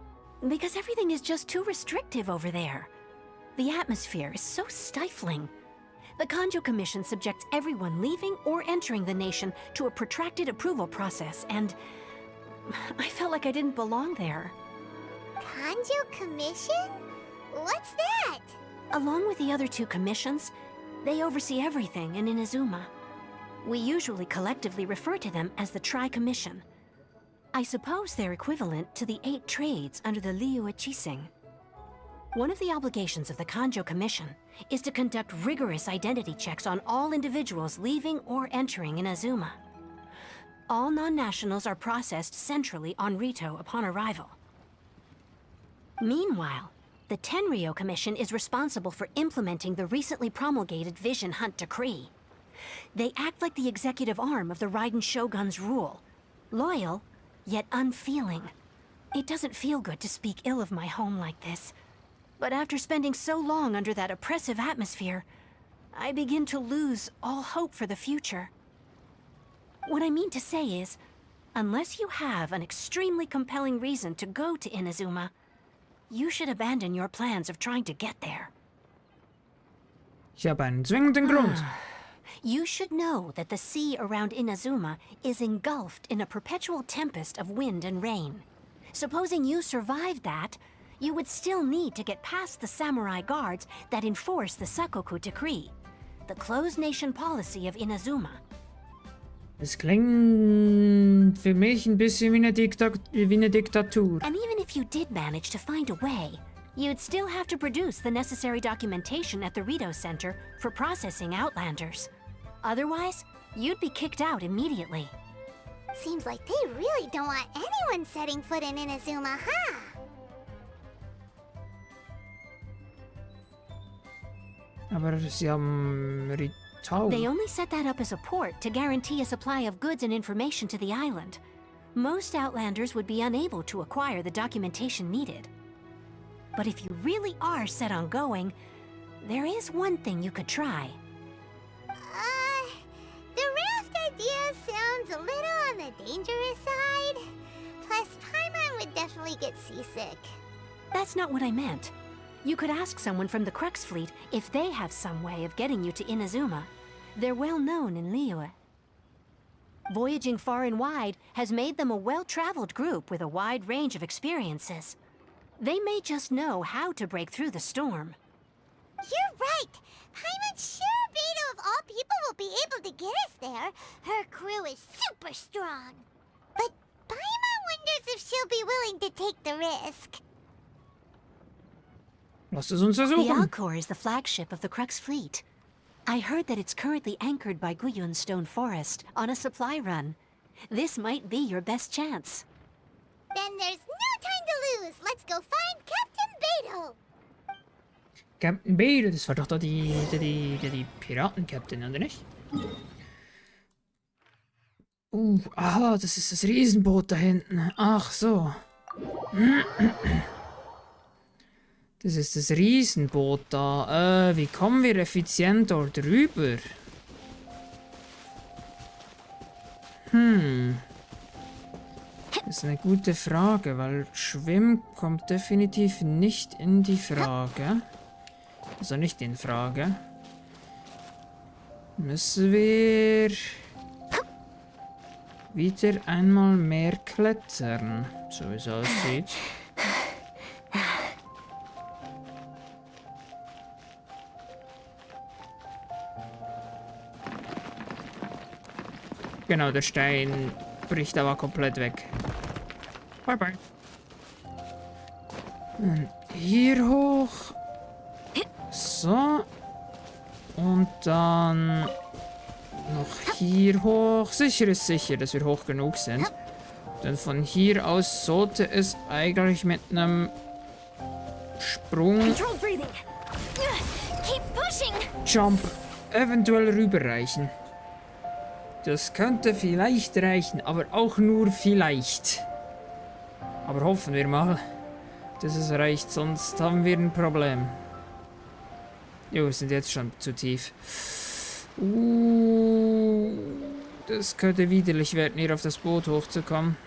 Speaker 9: because everything is just too restrictive over there. The atmosphere is so stifling. The Kanjo Commission subjects everyone leaving or entering the nation to a protracted approval process, and I felt like I didn't belong there.
Speaker 2: Kanjo Commission? What's that?
Speaker 9: Along with the other two commissions, they oversee everything in Inazuma. We usually collectively refer to them as the Tri-Commission. I suppose they're equivalent to the 8 trades under the Liyue Chising. One of the obligations of the Kanjo Commission is to conduct rigorous identity checks on all individuals leaving or entering Inazuma. All non-nationals are processed centrally on Rito upon arrival. Meanwhile, the Tenryo Commission is responsible for implementing the recently promulgated Vision Hunt Decree. They act like the executive arm of the Raiden Shogun's rule. Loyal, yet unfeeling. It doesn't feel good to speak ill of my home like this. But after spending so long under that oppressive atmosphere, I begin to lose all hope for the future. What I mean to say is, unless you have an extremely compelling reason to go to Inazuma, you should abandon your plans of trying to get there.
Speaker 1: Ich habe einen zwingenden Grund.
Speaker 9: You should know that the sea around Inazuma is engulfed in a perpetual tempest of wind and rain. Supposing you survived that, you would still need to get past the samurai guards that enforce the Sakoku Decree, the closed nation policy of Inazuma.
Speaker 1: Es klingt für mich ein bisschen wie eine Diktatur.
Speaker 9: And even if you did manage to find a way, you'd still have to produce the necessary documentation at the Rito Center for processing Outlanders. Otherwise, you'd be kicked out immediately.
Speaker 2: Seems like they really don't want anyone setting foot in Inazuma, huh?
Speaker 1: Aber sie haben Ritao.
Speaker 9: They only set that up as a port to guarantee a supply of goods and information to the island. Most Outlanders would be unable to acquire the documentation needed. But if you really are set on going, there is one thing you could try.
Speaker 2: The raft idea sounds a little on the dangerous side. Plus, Paimon would definitely get seasick.
Speaker 9: That's not what I meant. You could ask someone from the Crux Fleet if they have some way of getting you to Inazuma. They're well known in Liyue. Voyaging far and wide has made them a well-traveled group with a wide range of experiences. They may just know how to break through the storm.
Speaker 2: You're right! Paimon's sure Beto of all people will be able to get us there. Her crew is super strong. But Paimon wonders if she'll be willing to take the risk.
Speaker 1: Lass es uns
Speaker 9: The
Speaker 1: versuchen.
Speaker 9: Alcor is the flagship of the Crux Fleet. I heard that it's currently anchored by Guyun Stone Forest on a supply run. This might be your best chance.
Speaker 2: Then there's no time to lose. Let's go find Captain Beto.
Speaker 1: Captain Beto, das war doch da die Piraten-Captain, oder nicht? Aha, das ist das Riesenboot da hinten. Ach so. Das ist das Riesenboot da. Wie kommen wir effizient dort rüber? Das ist eine gute Frage, weil Schwimmen kommt definitiv nicht in die Frage. Also nicht in Frage. Müssen wir wieder einmal mehr klettern, so wie es aussieht. Genau, der Stein bricht aber komplett weg. Bye bye. Und hier hoch. So. Und dann noch hier hoch. Sicher ist sicher, dass wir hoch genug sind. Denn von hier aus sollte es eigentlich mit einem Sprung
Speaker 2: Controlled breathing. Keep pushing.
Speaker 1: Jump eventuell rüberreichen. Das könnte vielleicht reichen, aber auch nur vielleicht. Aber hoffen wir mal. dass es reicht, sonst haben wir ein Problem. Jo, wir sind jetzt schon zu tief. Das könnte widerlich werden, hier auf das Boot hochzukommen.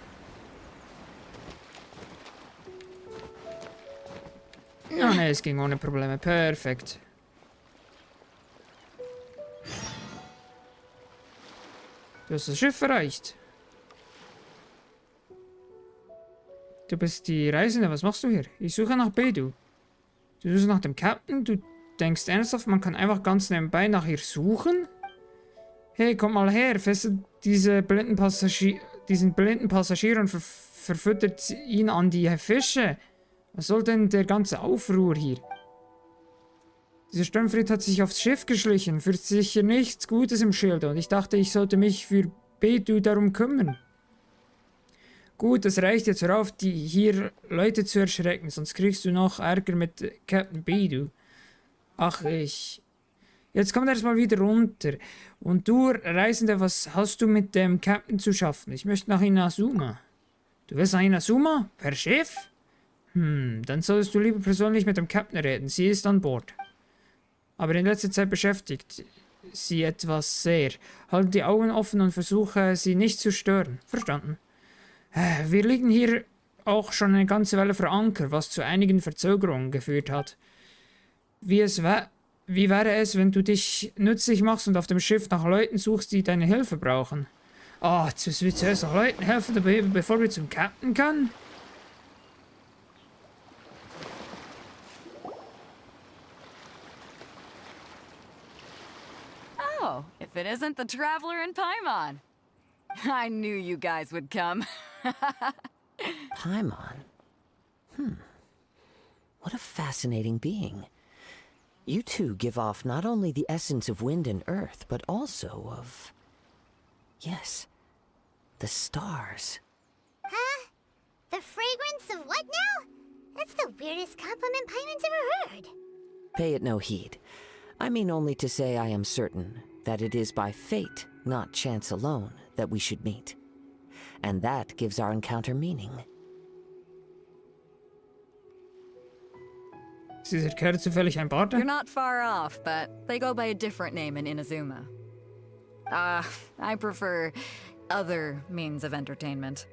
Speaker 1: Ja, ne, es ging ohne Probleme. Perfekt. Du hast das Schiff erreicht. Du bist die Reisende, was machst du hier? Ich suche nach Bedu. Du suchst nach dem Captain? Du denkst ernsthaft, man kann einfach ganz nebenbei nach ihr suchen? Hey, komm mal her, fesselt diesen blinden Passagier und verfüttert ihn an die Fische. Was soll denn der ganze Aufruhr hier? Dieser Sturmfried hat sich aufs Schiff geschlichen, führt sicher nichts Gutes im Schilde und ich dachte, ich sollte mich für Bedu darum kümmern. Gut, es reicht jetzt, hör auf, die hier Leute zu erschrecken, sonst kriegst du noch Ärger mit Captain Bedu. Ach, ich. Jetzt kommt erstmal wieder runter. Und du, Reisende, was hast du mit dem Captain zu schaffen? Ich möchte nach Inazuma. Du willst nach Inazuma? Per Schiff? Dann solltest du lieber persönlich mit dem Captain reden. Sie ist an Bord. Aber in letzter Zeit beschäftigt sie etwas sehr. Halte die Augen offen und versuche, sie nicht zu stören. Verstanden? Wir liegen hier auch schon eine ganze Weile vor Anker, was zu einigen Verzögerungen geführt hat. Wie wäre es, wenn du dich nützlich machst und auf dem Schiff nach Leuten suchst, die deine Hilfe brauchen? Jetzt müssen wir zuerst noch Leuten helfen, bevor wir zum Captain können?
Speaker 10: Oh, if it isn't the Traveler in Paimon. I knew you guys would come.
Speaker 3: Paimon? What a fascinating being. You two give off not only the essence of wind and earth, but also of... Yes, the stars.
Speaker 2: Huh? The fragrance of what now? That's the weirdest compliment Paimon's ever heard.
Speaker 3: Pay it no heed. I mean only to say I am certain that it is by fate, not chance alone, that we should meet. And that gives our encounter meaning.
Speaker 1: Ist dieser Kerl zufällig ein Bart?
Speaker 10: You're not far off, but they go by a different name in Inazuma. I prefer other means of entertainment.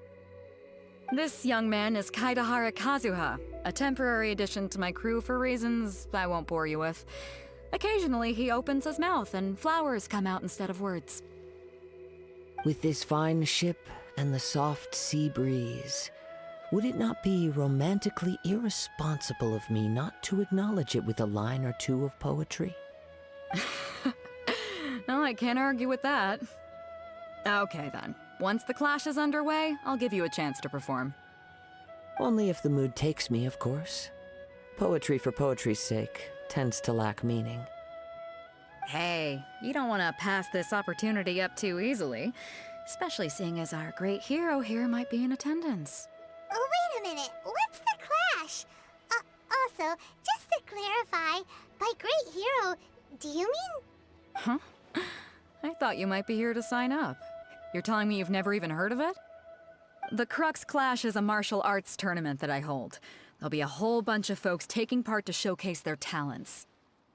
Speaker 10: This young man is Kaidahara Kazuha, a temporary addition to my crew for reasons I won't bore you with. Occasionally, he opens his mouth and flowers come out instead of words.
Speaker 3: With this fine ship and the soft sea breeze, would it not be romantically irresponsible of me not to acknowledge it with a line or two of poetry?
Speaker 10: No, I can't argue with that. Okay then. Once the clash is underway, I'll give you a chance to perform.
Speaker 3: Only if the mood takes me, of course. Poetry for poetry's sake tends to lack meaning.
Speaker 10: Hey, you don't want to pass this opportunity up too easily, especially seeing as our great hero here might be in attendance.
Speaker 2: Oh, wait a minute. What's the clash? Also, just to clarify, by great hero, do you mean...
Speaker 10: Huh? I thought you might be here to sign up. You're telling me you've never even heard of it? The Crux Clash is a martial arts tournament that I hold. There'll be a whole bunch of folks taking part to showcase their talents.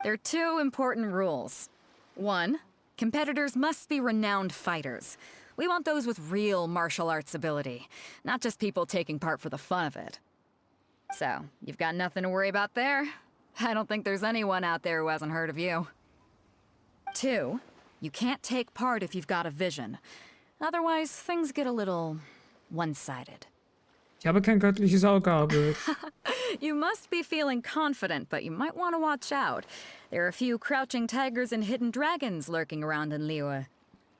Speaker 10: There are two important rules. One, competitors must be renowned fighters. We want those with real martial arts ability, not just people taking part for the fun of it. So, you've got nothing to worry about there. I don't think there's anyone out there who hasn't heard of you. Two, you can't take part if you've got a vision. Otherwise, things get a little one-sided.
Speaker 1: Ich habe kein göttliches Auge, aber...
Speaker 10: You must be feeling confident, but you might want to watch out. There are a few crouching tigers and hidden dragons lurking around in Liyue.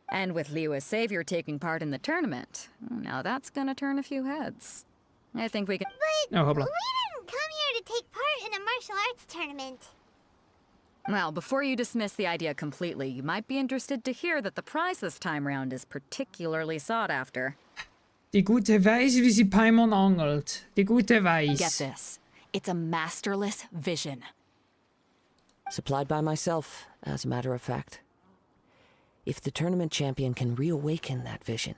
Speaker 10: And with Liyue's savior taking part in the tournament, now that's gonna turn a few heads. I think we can...
Speaker 2: But
Speaker 1: Oh, hoppla.
Speaker 2: we didn't come here to take part in a martial arts tournament.
Speaker 10: Well, before you dismiss the idea completely, you might be interested to hear that the prize this time round is particularly sought after.
Speaker 1: Die gute Weise, wie sie Paimon angelt. Die gute Weise.
Speaker 10: Get this. It's a masterless vision.
Speaker 3: Supplied by myself, as a matter of fact. If the tournament champion can reawaken that vision,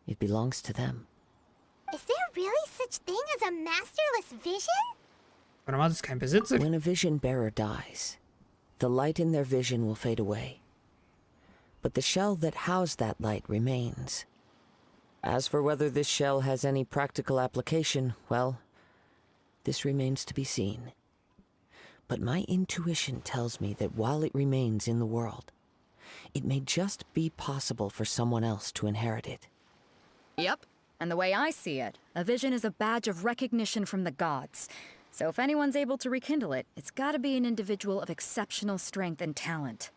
Speaker 3: it belongs to them.
Speaker 2: Is there really such thing as a masterless vision?
Speaker 1: Warum hat es kein Besitzer?
Speaker 3: When a vision bearer dies, the light in their vision will fade away. But the shell that housed that light remains. As for whether this shell has any practical application, well, this remains to be seen. But my intuition tells me that while it remains in the world, it may just be possible for someone else to inherit it.
Speaker 10: Yep. And the way I see it, a vision is a badge of recognition from the gods. So if anyone's able to rekindle it, it's gotta be an individual of exceptional strength and talent.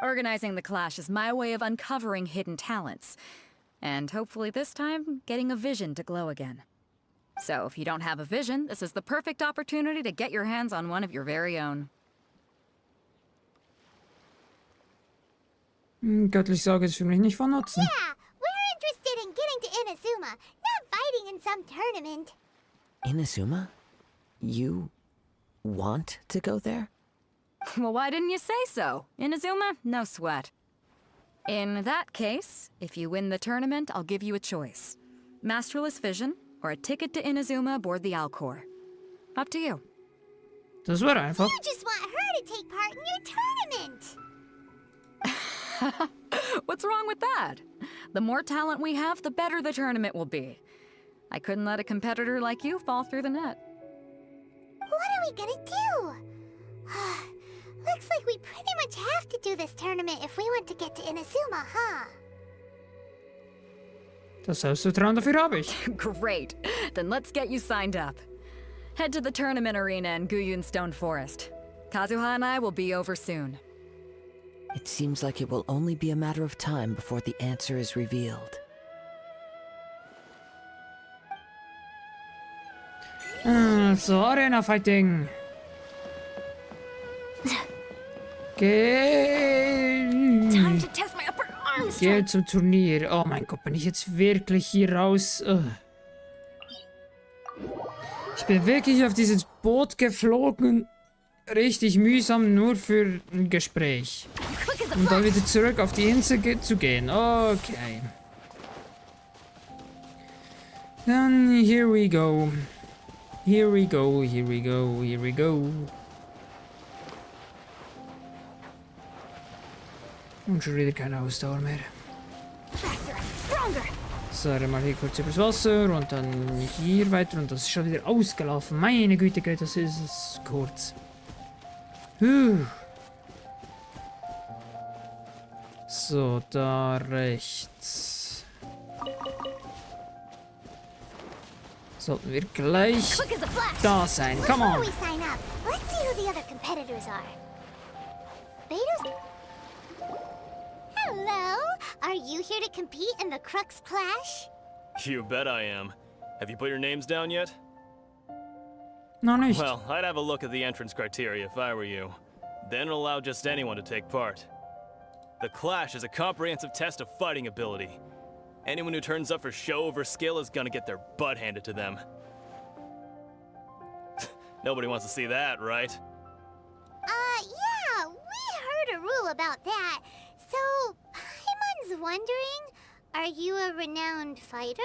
Speaker 10: Organizing the clash is my way of uncovering hidden talents. And hopefully this time, getting a vision to glow again. So if you don't have a vision, this is the perfect opportunity to get your hands on one of your very own.
Speaker 1: Göttlich Sage ist für mich nicht von Nutzen.
Speaker 2: Yeah, we're interested in getting to Inazuma, not fighting in some tournament.
Speaker 3: Inazuma? You want to go there?
Speaker 10: Well, why didn't you say so? Inazuma? No sweat. In that case, if you win the tournament, I'll give you a choice. Masterless Vision, or a ticket to Inazuma aboard the Alcor. Up to you.
Speaker 1: Das wäre einfach.
Speaker 2: You just want her to take part in your tournament.
Speaker 10: What's wrong with that? The more talent we have, the better the tournament will be. I couldn't let a competitor like you fall through the net.
Speaker 2: What are we gonna do? Looks like we pretty much have to do this tournament if we want to get to Inazuma, huh?
Speaker 1: Das Selbstvertrauen dafür habe ich.
Speaker 10: Great. Then let's get you signed up. Head to the tournament arena in Guyun Stone Forest. Kazuha and I will be over soon.
Speaker 3: It seems like it will only be a matter of time before the answer is revealed.
Speaker 1: So, Arena Fighting.
Speaker 9: Time to test my upper arm
Speaker 1: Geh
Speaker 9: strength.
Speaker 1: zum Turnier. Oh mein Gott, bin ich jetzt wirklich hier raus? Ich bin wirklich auf dieses Boot geflogen. Richtig mühsam, nur für ein Gespräch. Um dann wieder zurück auf die Insel zu gehen. Okay. Dann here we go. Here we go, here we go, here we go. Und schon wieder keine Ausdauer mehr. So, dann mal hier kurz übers Wasser und dann hier weiter und das ist schon wieder ausgelaufen. Meine Güte, geht das ist es kurz. So, da rechts. Sollten wir gleich
Speaker 2: Quick as a flash.
Speaker 1: da sein. Come
Speaker 2: Before
Speaker 1: on.
Speaker 2: we sign up, let's see who the other competitors are. Beta's... Hello? Are you here to compete in the Crux Clash?
Speaker 11: You bet I am. Have you put your names down yet?
Speaker 1: Noch nicht.
Speaker 11: Well, I'd have a look at the entrance criteria if I were you. Then allow just anyone to take part. The Clash is a comprehensive test of fighting ability. Anyone who turns up for show over skill is gonna get their butt handed to them. Nobody wants to see that, right?
Speaker 2: Yeah, we heard a rule about that. So, Paimon's wondering, are you a renowned fighter?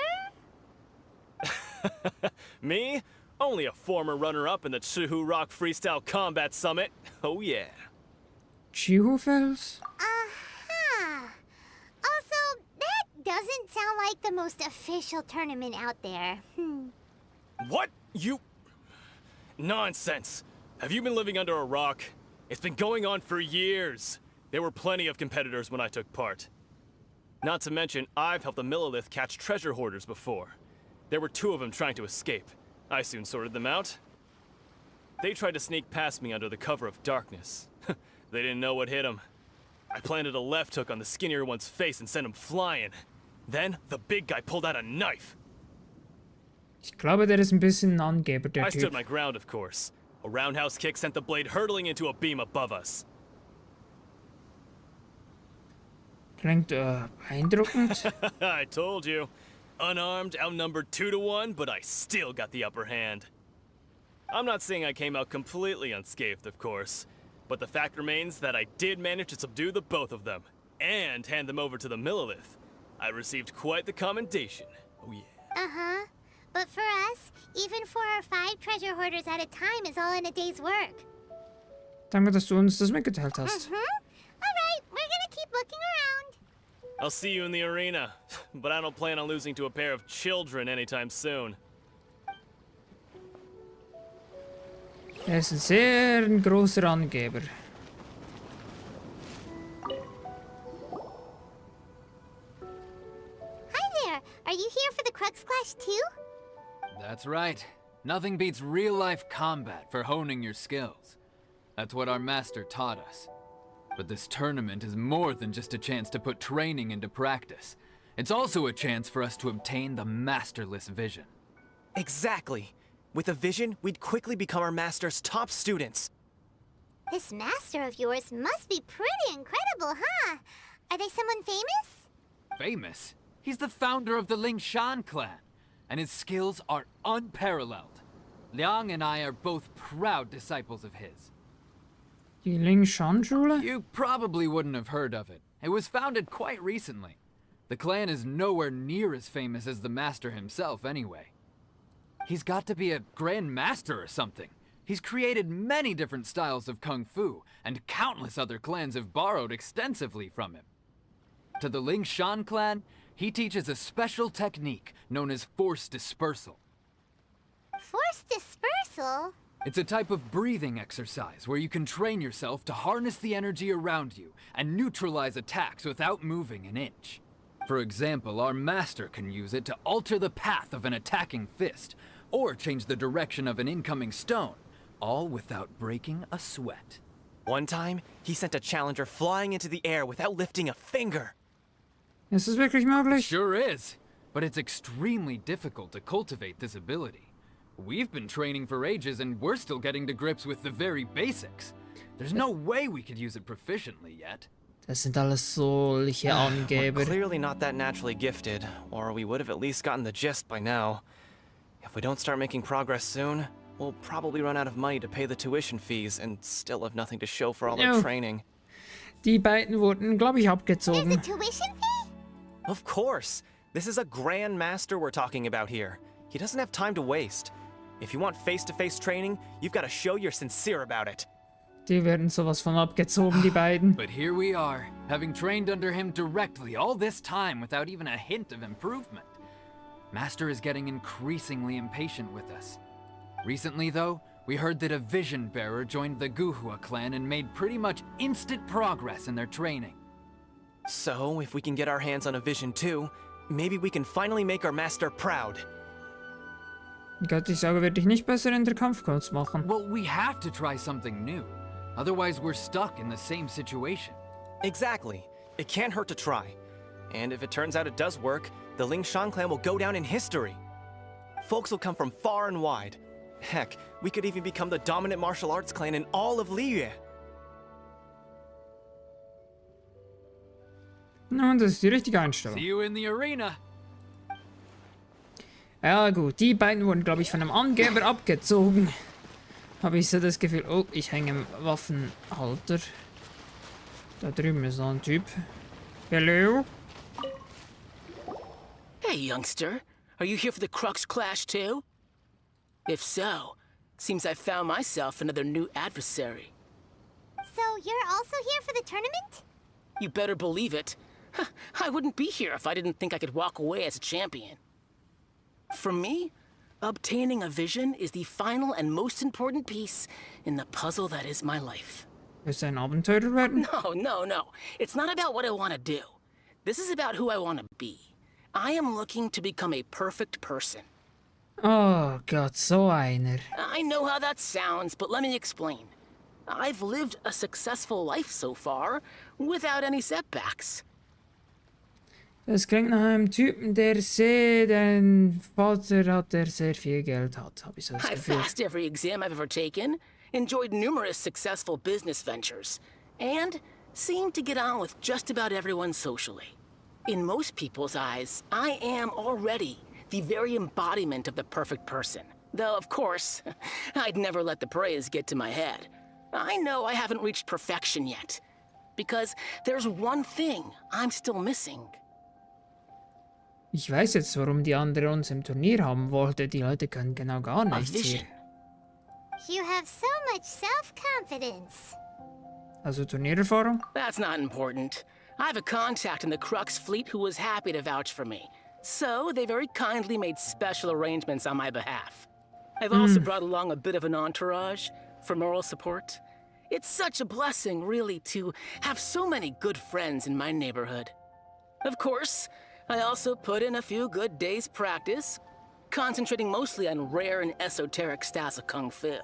Speaker 11: Me? Only a former runner-up in the Chihu Rock Freestyle Combat Summit. Oh yeah.
Speaker 1: Chihu-Fels?
Speaker 2: Uh-huh. Also, that doesn't sound like the most official tournament out there.
Speaker 11: What? You... Nonsense. Have you been living under a rock? It's been going on for years. There were plenty of competitors when I took part. Not to mention, I've helped the Millilith catch treasure hoarders before. There were 2 of them trying to escape. I soon sorted them out. They tried to sneak past me under the cover of darkness. They didn't know what hit them. I planted a left hook on the skinnier one's face and sent him flying. Then, the big guy pulled out a knife.
Speaker 1: Ich glaube, der ist ein bisschen ein Angeber, der
Speaker 11: I stood
Speaker 1: Typ.
Speaker 11: my ground, of course. A roundhouse kick sent the blade hurtling into a beam above us.
Speaker 1: Klingt beeindruckend.
Speaker 11: I told you. Unarmed, outnumbered 2 to 1, but I still got the upper hand. I'm not saying I came out completely unscathed, of course, but the fact remains that I did manage to subdue the both of them, and hand them over to the Millilith. I received quite the commendation. Oh yeah.
Speaker 2: Uh-huh. But for us, even 4 or 5 treasure hoarders at a time is all in a day's work.
Speaker 1: Danke, dass du uns das mitgeteilt hast.
Speaker 2: Alright, we're gonna keep looking around.
Speaker 11: I'll see you in the arena, but I don't plan on losing to a pair of children anytime soon.
Speaker 1: Er ist ein sehr großer Angeber.
Speaker 2: Hi there, are you here for the Crux Clash too?
Speaker 12: That's right. Nothing beats real-life combat for honing your skills. That's what our master taught us. But this tournament is more than just a chance to put training into practice. It's also a chance for us to obtain the masterless vision.
Speaker 8: Exactly. With a vision, we'd quickly become our master's top students.
Speaker 2: This master of yours must be pretty incredible, huh? Are they someone famous?
Speaker 12: Famous? He's the founder of the Lingshan clan, and his skills are unparalleled. Liang and I are both proud disciples of his.
Speaker 1: Die Lingshan-Schule?
Speaker 12: You probably wouldn't have heard of it. It was founded quite recently. The clan is nowhere near as famous as the master himself anyway. He's got to be a grand master or something. He's created many different styles of kung fu, and countless other clans have borrowed extensively from him. To the Lingshan clan, he teaches a special technique known as force dispersal.
Speaker 2: Force dispersal?
Speaker 12: It's a type of breathing exercise where you can train yourself to harness the energy around you and neutralize attacks without moving an inch. For example, our master can use it to alter the path of an attacking fist, or change the direction of an incoming stone, all without breaking a sweat.
Speaker 8: One time, he sent a challenger flying into the air without lifting a finger.
Speaker 1: Ist es wirklich möglich?
Speaker 12: Sure is, but it's extremely difficult to cultivate this ability. We've been training for ages and we're still getting to grips with the very basics. There's no way we could use it proficiently yet.
Speaker 1: Das sind alles solche
Speaker 8: We're
Speaker 1: Angeber.
Speaker 8: clearly not that naturally gifted, or we would have at least gotten the gist by now. If we don't start making progress soon, we'll probably run out of money to pay the tuition fees and still have nothing to show for all our training.
Speaker 1: Die beiden wurden, glaube ich,
Speaker 2: There's a
Speaker 1: abgezogen.
Speaker 2: tuition fee?
Speaker 8: Of course! This is a grand master we're talking about here. He doesn't have time to waste. If you want face-to-face training, you've got to show you're sincere about it.
Speaker 1: Die werden sowas von abgezogen, die beiden.
Speaker 12: But here we are, having trained under him directly all this time without even a hint of improvement. Master is getting increasingly impatient with us. Recently, though, we heard that a vision bearer joined the Guhua clan and made pretty much instant progress in their training.
Speaker 8: So, if we can get our hands on a vision too, maybe we can finally make our master proud.
Speaker 1: Gott, ich sage, werde ich nicht besser in der Kampfkunst machen.
Speaker 12: Well, we have to try something new. Otherwise, we're stuck in the same situation.
Speaker 8: Exactly. It can't hurt to try. And if it turns out it does work, the Lingshan clan will go down in history. Folks will come from far and wide. Heck, we could even become the dominant martial arts clan in all of Liyue.
Speaker 1: Nun, das ist die richtige Einstellung.
Speaker 12: See you in the arena.
Speaker 1: Ja gut, die beiden wurden, glaube ich, von einem Angeber abgezogen. Habe ich so das Gefühl, oh, ich hänge im Waffenhalter. Da drüben ist noch ein Typ. Hello?
Speaker 13: Hey, youngster. Are you here for the Crux Clash too? If so, seems I found myself another new adversary.
Speaker 2: So you're also here for the tournament?
Speaker 13: You better believe it. I wouldn't be here if I didn't think I could walk away as a champion. For me, obtaining a vision is the final and most important piece in the puzzle that is my life.
Speaker 1: Willst du ein Abenteurer werden?
Speaker 13: No. It's not about what I want to do. This is about who I want to be. I am looking to become a perfect person.
Speaker 1: Oh Gott, so einer.
Speaker 13: I know how that sounds, but let me explain. I've lived a successful life so far, without any setbacks.
Speaker 1: Das klingt nach einem Typen, dein Vater hat, der sehr viel Geld hat, habe ich so das
Speaker 13: I've
Speaker 1: Gefühl.
Speaker 13: passed every exam I've ever taken, enjoyed numerous successful business ventures, and seemed to get on with just about everyone socially. In most people's eyes, I am already the very embodiment of the perfect person. Though, of course, I'd never let the praise get to my head. I know I haven't reached perfection yet, because there's one thing I'm still missing.
Speaker 1: Ich weiß jetzt, warum die andere uns im Turnier haben wollte. Die Leute können genau gar
Speaker 13: A
Speaker 1: nichts hier.
Speaker 13: vision.
Speaker 2: You have so much self-confidence.
Speaker 1: Also Turniererfahrung?
Speaker 13: That's not important. I have a contact in the Crux fleet who was happy to vouch for me. So they very kindly made special arrangements on my behalf. I've also brought along a bit of an entourage for moral support. It's such a blessing, really, to have so many good friends in my neighborhood. Of course, I also put in a few good days' practice, concentrating mostly on rare and esoteric styles of Kung Fu.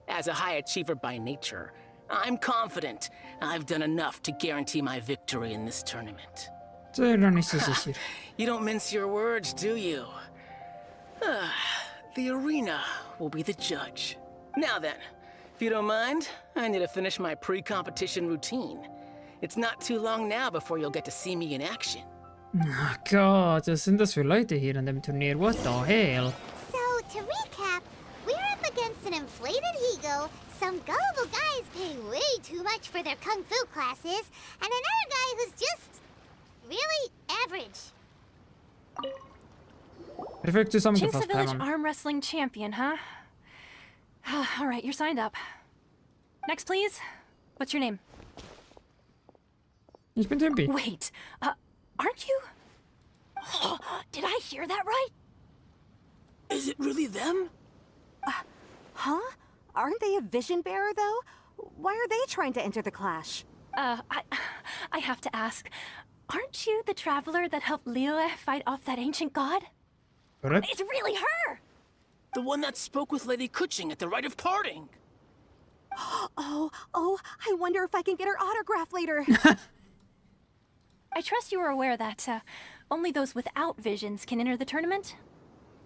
Speaker 13: As a high achiever by nature, I'm confident I've done enough to guarantee my victory in this tournament.
Speaker 1: Sehr noch nicht so sicher.
Speaker 13: You don't mince your words, do you? The arena will be the judge. Now then, if you don't mind, I need to finish my pre-competition routine. It's not too long now before you'll get to see me in action.
Speaker 1: Oh Gott, was sind das für Leute hier an dem Turnier? What the hell?
Speaker 2: So, to recap, we're up against an inflated ego, some gullible guys pay way too much for their kung fu classes, and another guy who's just really average.
Speaker 1: Perfekt
Speaker 9: Chink's
Speaker 1: zusammengefasst,
Speaker 9: the village
Speaker 1: Paimon.
Speaker 9: arm wrestling champion, huh? All right, you're signed up. Next, please. What's your name?
Speaker 1: Ich bin Timby.
Speaker 9: Wait, aren't you? Did I hear that right?
Speaker 13: Is it really them?
Speaker 14: Huh? Aren't they a vision bearer, though? Why are they trying to enter the clash?
Speaker 9: I have to ask. Aren't you the traveler that helped Liyue fight off that ancient god?
Speaker 1: Correct?
Speaker 9: It's really her!
Speaker 13: The one that spoke with Lady Kuching at the rite of parting.
Speaker 14: Oh, I wonder if I can get her autograph later.
Speaker 9: I trust you are aware that only those without visions can enter the tournament?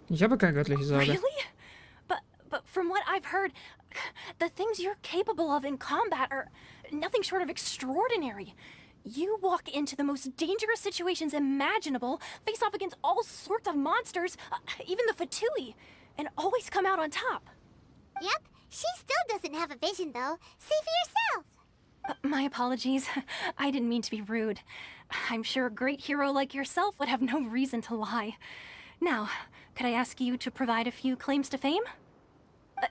Speaker 1: Ich habe kein göttliches Auge.
Speaker 9: Really? But from what I've heard, the things you're capable of in combat are nothing short of extraordinary. You walk into the most dangerous situations imaginable, face off against all sorts of monsters, even the Fatui, and always come out on top.
Speaker 2: Yep, she still doesn't have a vision, though. See for yourself.
Speaker 9: My apologies. I didn't mean to be rude. I'm sure a great hero like yourself would have no reason to lie. Now, could I ask you to provide a few claims to fame?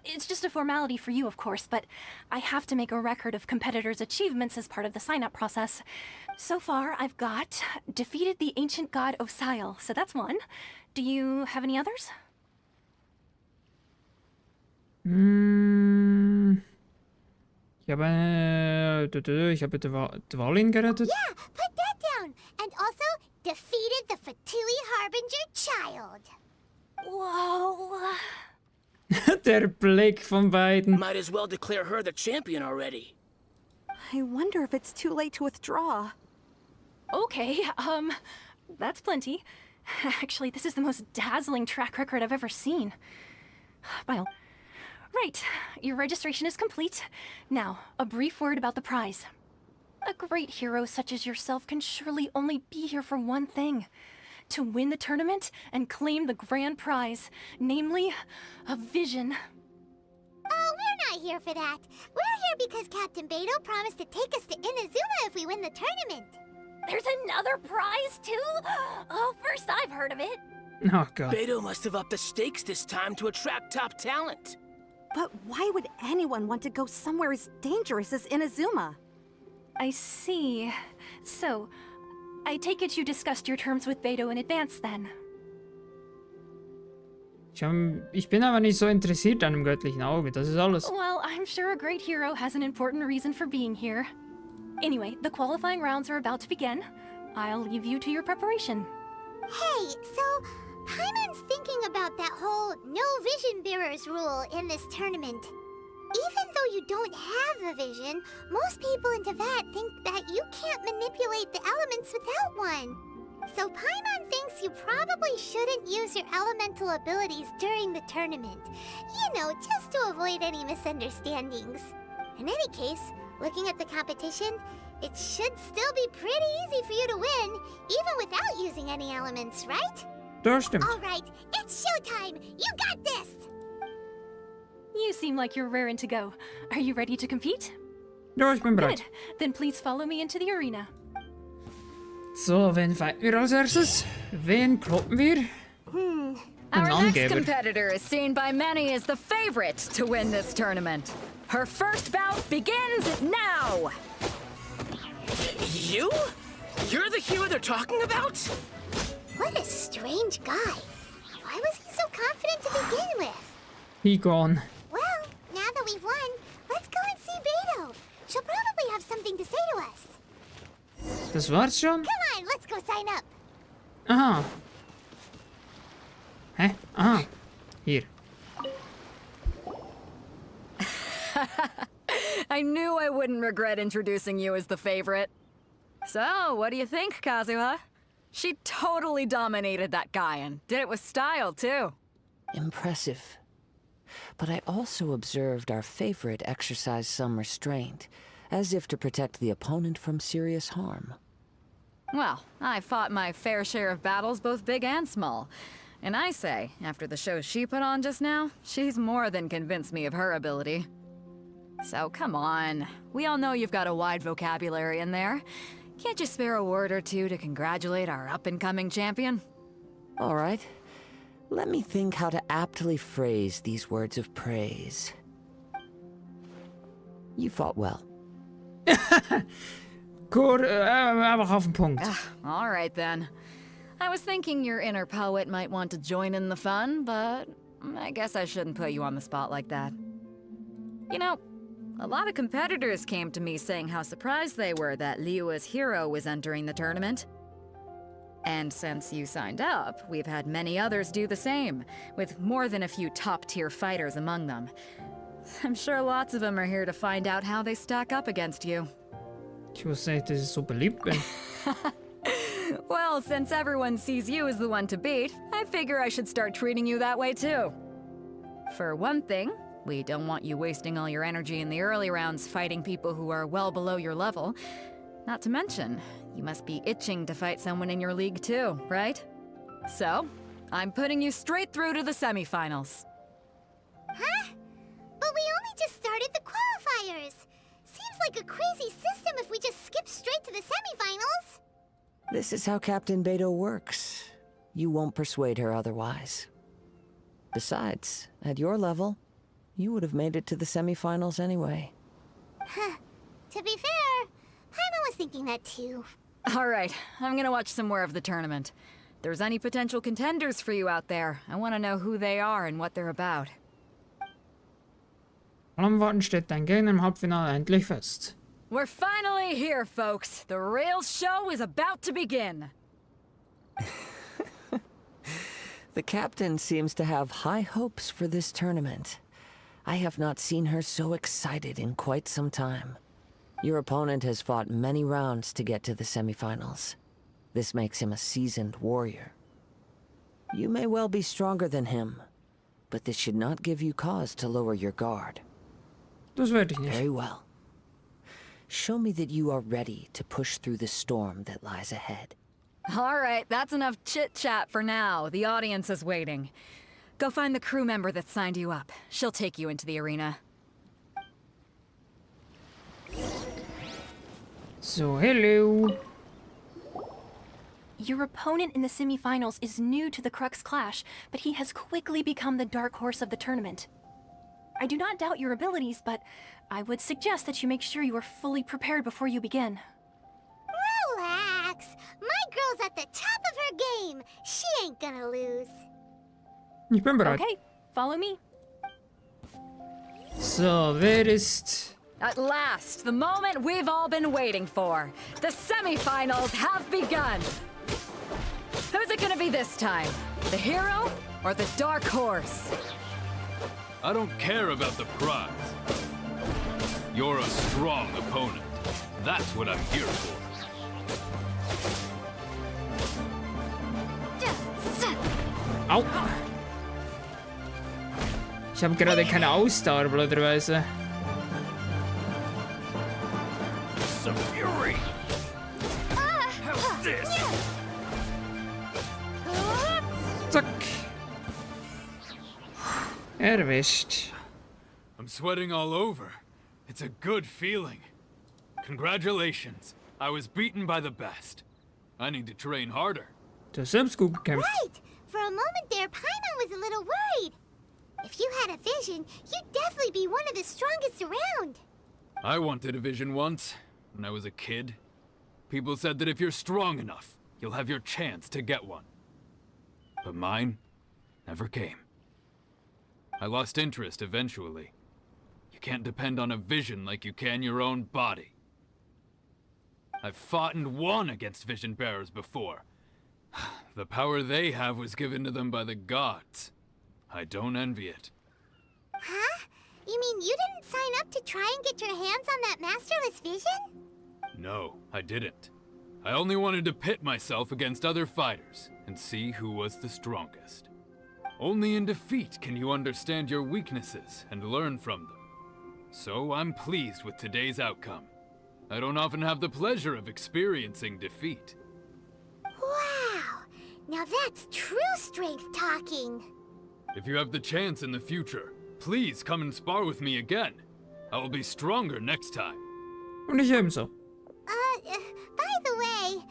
Speaker 9: It's just a formality for you, of course, but I have to make a record of competitors' achievements as part of the sign-up process. So far, I've got defeated the ancient god Osial, so that's one. Do you have any others?
Speaker 1: Ich habe Dvalin gerettet.
Speaker 2: Yeah, put that down. And also, defeated the Fatui Harbinger child.
Speaker 9: Whoa.
Speaker 1: Der Blick von beiden.
Speaker 13: Might as well declare her the champion already.
Speaker 14: I wonder if it's too late to withdraw.
Speaker 9: Okay, that's plenty. Actually, this is the most dazzling track record I've ever seen. Well, right, your registration is complete. Now, a brief word about the prize. A great hero such as yourself can surely only be here for one thing. To win the tournament and claim the grand prize, namely, a vision.
Speaker 2: Oh, we're not here for that. We're here because Captain Beidou promised to take us to Inazuma if we win the tournament.
Speaker 9: There's another prize, too? Oh, first I've heard of it.
Speaker 1: Oh God.
Speaker 13: Beidou must have upped the stakes this time to attract top talent.
Speaker 14: But why would anyone want to go somewhere as dangerous as Inazuma?
Speaker 9: I see. So, I take it you discussed your terms with Beidou in advance, then?
Speaker 1: Ich bin aber nicht so interessiert an dem göttlichen Auge, das ist alles.
Speaker 9: Well, I'm sure a great hero has an important reason for being here. Anyway, the qualifying rounds are about to begin. I'll leave you to your preparation.
Speaker 2: Hey, so Paimon's thinking about that whole no vision bearers rule in this tournament. Even though you don't have a vision, most people in Teyvat think that you can't manipulate the elements without one. So Paimon thinks you probably shouldn't use your elemental abilities during the tournament. You know, just to avoid any misunderstandings. In any case, looking at the competition, it should still be pretty easy for you to win, even without using any elements, right?
Speaker 1: Das stimmt.
Speaker 2: All right, it's showtime! You got this!
Speaker 9: You seem like you're raring to go. Are you ready to compete?
Speaker 1: Ja, ich bin bereit.
Speaker 9: Good. Then please follow me into the arena.
Speaker 1: So, wen fighten wir als erstes? Wen kloppen wir?
Speaker 10: Our next
Speaker 1: Angeber.
Speaker 10: competitor is seen by many as the favorite to win this tournament. Her first bout begins now!
Speaker 13: You? You're the hero they're talking about?
Speaker 2: What a strange guy. Why was he so confident to begin with?
Speaker 1: He gone.
Speaker 2: Well, now that we've won, let's go and see Beto. She'll probably have something to say to us.
Speaker 1: Das war's schon?
Speaker 2: Come on, let's go sign up.
Speaker 1: Aha. Hä? Aha. Hier.
Speaker 10: I knew I wouldn't regret introducing you as the favorite. So, what do you think, Kazuha? She totally dominated that guy and did it with style, too.
Speaker 3: Impressive. But I also observed our favorite exercise some restraint, as if to protect the opponent from serious harm.
Speaker 10: Well, I fought my fair share of battles, both big and small. And I say, after the show she put on just now, she's more than convinced me of her ability. So come on, we all know you've got a wide vocabulary in there. Can't you spare a word or two to congratulate our up-and-coming champion?
Speaker 3: All right. Let me think how to aptly phrase these words of praise. You fought well.
Speaker 1: Gut, einfach auf den Punkt.
Speaker 10: All right then. I was thinking your inner poet might want to join in the fun, but I guess I shouldn't put you on the spot like that. You know, a lot of competitors came to me saying how surprised they were that Liyue's hero was entering the tournament. And since you signed up, we've had many others do the same, with more than a few top-tier fighters among them. I'm sure lots of them are here to find out how they stack up against you.
Speaker 1: Ich wusste nicht, dass ich so beliebt bin.
Speaker 10: Well, since everyone sees you as the one to beat, I figure I should start treating you that way too. For one thing, we don't want you wasting all your energy in the early rounds fighting people who are well below your level. Not to mention, you must be itching to fight someone in your league too, right? So, I'm putting you straight through to the semifinals.
Speaker 2: Huh? But we only just started the qualifiers. Seems like a crazy system if we just skip straight to the semifinals.
Speaker 3: This is how Captain Beto works. You won't persuade her otherwise. Besides, at your level, you would have made it to the semifinals anyway.
Speaker 2: Huh. To be fair, Paimon was thinking that too.
Speaker 10: All right, I'm gonna watch some more of the tournament. If there's any potential contenders for you out there, I want to know who they are and what they're about.
Speaker 1: Am Warten steht dein Gegner im Halbfinale endlich fest.
Speaker 10: We're finally here, folks. The real show is about to begin.
Speaker 3: The captain seems to have high hopes for this tournament. I have not seen her so excited in quite some time. Your opponent has fought many rounds to get to the semifinals. This makes him a seasoned warrior. You may well be stronger than him, but this should not give you cause to lower your guard.
Speaker 1: Das werde ich nicht.
Speaker 3: Very well. Show me that you are ready to push through the storm that lies ahead.
Speaker 10: All right, that's enough chit-chat for now. The audience is waiting. Go find the crew member that signed you up. She'll take you into the arena.
Speaker 1: So, hello.
Speaker 15: Your opponent in the semifinals is new to the Crux Clash, but he has quickly become the dark horse of the tournament. I do not doubt your abilities, but I would suggest that you make sure you are fully prepared before you begin.
Speaker 2: Relax. My girl's at the top of her game. She ain't gonna lose.
Speaker 1: Ich bin bereit.
Speaker 15: Okay, follow me.
Speaker 1: So, wer ist...
Speaker 10: At last, the moment we've all been waiting for. The semifinals have begun. Who's it gonna be this time? The hero or the dark horse?
Speaker 16: I don't care about the prize. You're a strong opponent. That's what I'm here for.
Speaker 1: Au! Ich habe gerade keine Ausdauer, blöderweise.
Speaker 16: Some fury! How's this?
Speaker 1: Zack! Erwischt.
Speaker 16: I'm sweating all over. It's a good feeling. Congratulations. I was beaten by the best. I need to train harder.
Speaker 1: Du hast selbst gut gekämpft.
Speaker 2: Right! For a moment there, Paimon was a little worried. If you had a vision, you'd definitely be one of the strongest around.
Speaker 16: I wanted a vision once, when I was a kid. People said that if you're strong enough, you'll have your chance to get one. But mine never came. I lost interest eventually. You can't depend on a vision like you can your own body. I've fought and won against vision bearers before. The power they have was given to them by the gods. I don't envy it.
Speaker 2: Huh? You mean you didn't sign up to try and get your hands on that masterless vision?
Speaker 16: No, I didn't. I only wanted to pit myself against other fighters and see who was the strongest. Only in defeat can you understand your weaknesses and learn from them. So I'm pleased with today's outcome. I don't often have the pleasure of experiencing defeat.
Speaker 2: Wow! Now that's true strength talking.
Speaker 16: If you have the chance in the future, please come and spar with me again. I will be stronger next time.
Speaker 1: Und ich ebenso.
Speaker 2: By the way,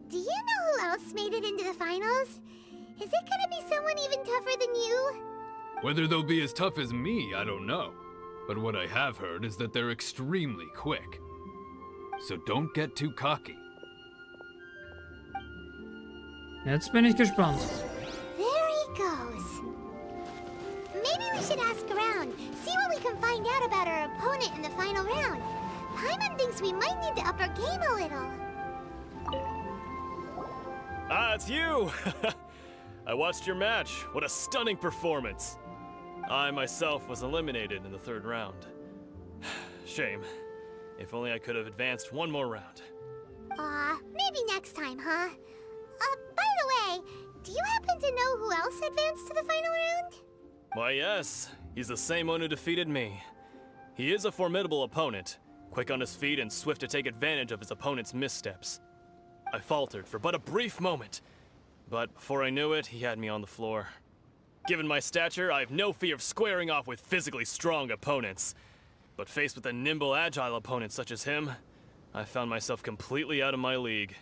Speaker 2: do you know who else made it into the finals? Is it gonna be someone even tougher than you?
Speaker 16: Whether they'll be as tough as me, I don't know. But what I have heard is that they're extremely quick. So don't get too cocky.
Speaker 1: Jetzt bin ich gespannt.
Speaker 2: There he goes. Maybe we should ask around, see what we can find out about our opponent in the final round. Paimon thinks we might need to up our game a little.
Speaker 11: Ah, it's you! I watched your match. What a stunning performance. I myself was eliminated in the third round. Shame. If only I could have advanced one more round.
Speaker 2: Maybe next time, huh? By the way, do you happen to know who else advanced to the final round?
Speaker 11: Why, yes. He's the same one who defeated me. He is a formidable opponent, quick on his feet and swift to take advantage of his opponent's missteps. I faltered for but a brief moment, but before I knew it, he had me on the floor. Given my stature, I have no fear of squaring off with physically strong opponents. But faced with a nimble, agile opponent such as him, I found myself completely out of my league.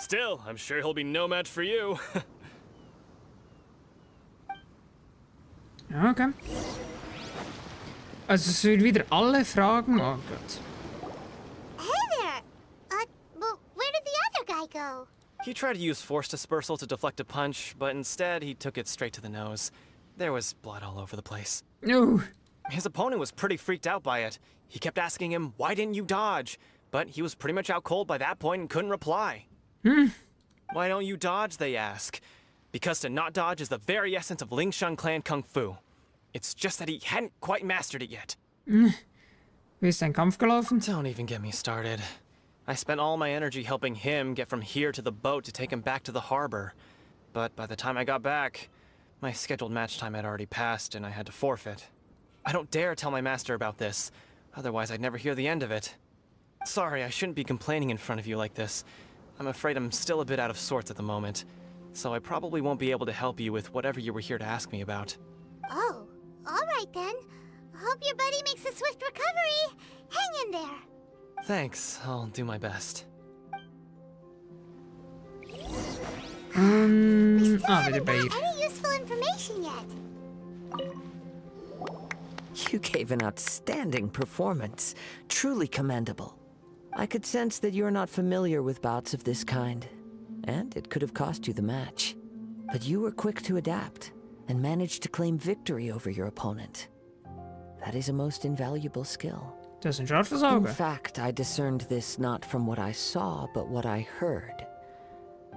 Speaker 11: Still, I'm sure he'll be no match for you.
Speaker 1: Okay. Also es wird wieder alle Fragen. Oh Gott.
Speaker 2: Hey there! Well, where did the other guy go?
Speaker 8: He tried to use force dispersal to deflect a punch, but instead he took it straight to the nose. There was blood all over the place.
Speaker 1: No.
Speaker 8: His opponent was pretty freaked out by it. He kept asking him, why didn't you dodge? But he was pretty much out cold by that point and couldn't reply. Why don't you dodge, they ask. Because to not dodge is the very essence of Lingshan clan kung fu. It's just that he hadn't quite mastered it yet.
Speaker 1: Wie ist dein Kampf gelaufen?
Speaker 8: Don't even get me started. I spent all my energy helping him get from here to the boat to take him back to the harbor. But by the time I got back, my scheduled match time had already passed and I had to forfeit. I don't dare tell my master about this, otherwise I'd never hear the end of it. Sorry, I shouldn't be complaining in front of you like this. I'm afraid I'm still a bit out of sorts at the moment, so I probably won't be able to help you with whatever you were here to ask me about.
Speaker 2: Oh, alright then. Hope your buddy makes a swift recovery. Hang in there.
Speaker 8: Thanks, I'll do my best.
Speaker 1: Wieder bei ihr.
Speaker 2: Any useful information yet?
Speaker 3: You gave an outstanding performance. Truly commendable. I could sense that you're not familiar with bouts of this kind, and it could have cost you the match. But you were quick to adapt, and managed to claim victory over your opponent. That is a most invaluable skill.
Speaker 1: Das ist ein scharfes
Speaker 3: In
Speaker 1: Auge.
Speaker 3: fact, I discerned this not from what I saw, but what I heard.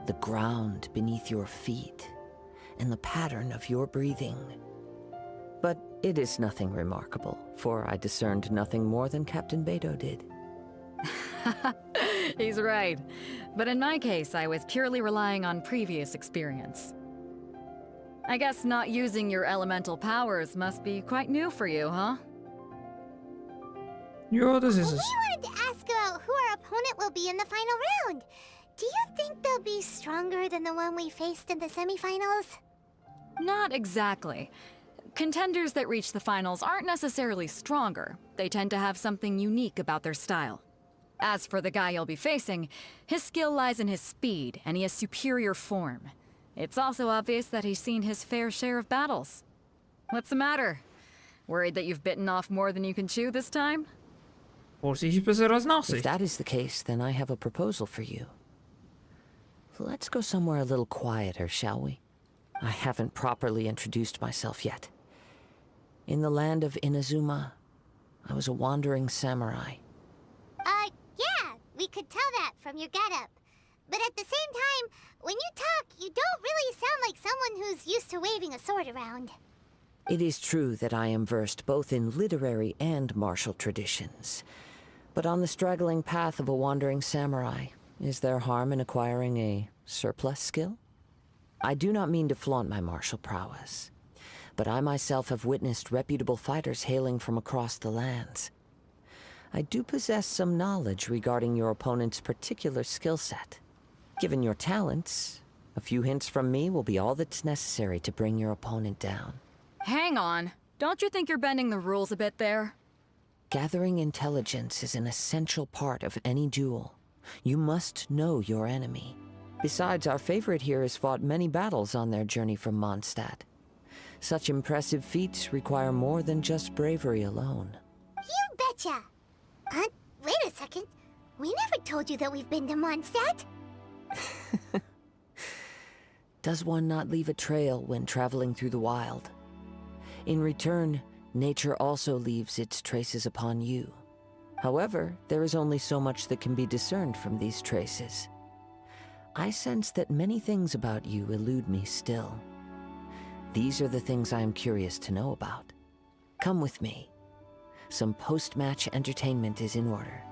Speaker 3: The ground beneath your feet, and the pattern of your breathing. But it is nothing remarkable, for I discerned nothing more than Captain Beto did.
Speaker 10: He's right. But in my case, I was purely relying on previous experience. I guess not using your elemental powers must be quite new for you, huh?
Speaker 1: Ja, das ist
Speaker 2: We
Speaker 1: es.
Speaker 2: wanted to ask about who our opponent will be in the final round. Do you think they'll be stronger than the one we faced in the semifinals?
Speaker 10: Not exactly. Contenders that reach the finals aren't necessarily stronger. They tend to have something unique about their style. As for the guy you'll be facing, his skill lies in his speed, and he has superior form. It's also obvious that he's seen his fair share of battles. What's the matter? Worried that you've bitten off more than you can chew this time?
Speaker 1: Vorsichtig besser als
Speaker 3: If
Speaker 1: Nachsicht.
Speaker 3: that is the case, then I have a proposal for you. Let's go somewhere a little quieter, shall we? I haven't properly introduced myself yet. In the land of Inazuma, I was a wandering samurai.
Speaker 2: Yeah, we could tell that from your getup. But at the same time, when you talk, you don't really sound like someone who's used to waving a sword around.
Speaker 3: It is true that I am versed both in literary and martial traditions. But on the straggling path of a wandering samurai, is there harm in acquiring a surplus skill? I do not mean to flaunt my martial prowess, but I myself have witnessed reputable fighters hailing from across the lands. I do possess some knowledge regarding your opponent's particular skill set. Given your talents, a few hints from me will be all that's necessary to bring your opponent down.
Speaker 10: Hang on. Don't you think you're bending the rules a bit there?
Speaker 3: Gathering intelligence is an essential part of any duel. You must know your enemy. Besides, our favorite here has fought many battles on their journey from Mondstadt. Such impressive feats require more than just bravery alone.
Speaker 2: You betcha! Wait a second. We never told you that we've been to Mondstadt.
Speaker 3: Does one not leave a trail when traveling through the wild? In return, nature also leaves its traces upon you. However, there is only so much that can be discerned from these traces. I sense that many things about you elude me still. These are the things I am curious to know about. Come with me. Some post-match entertainment is in order.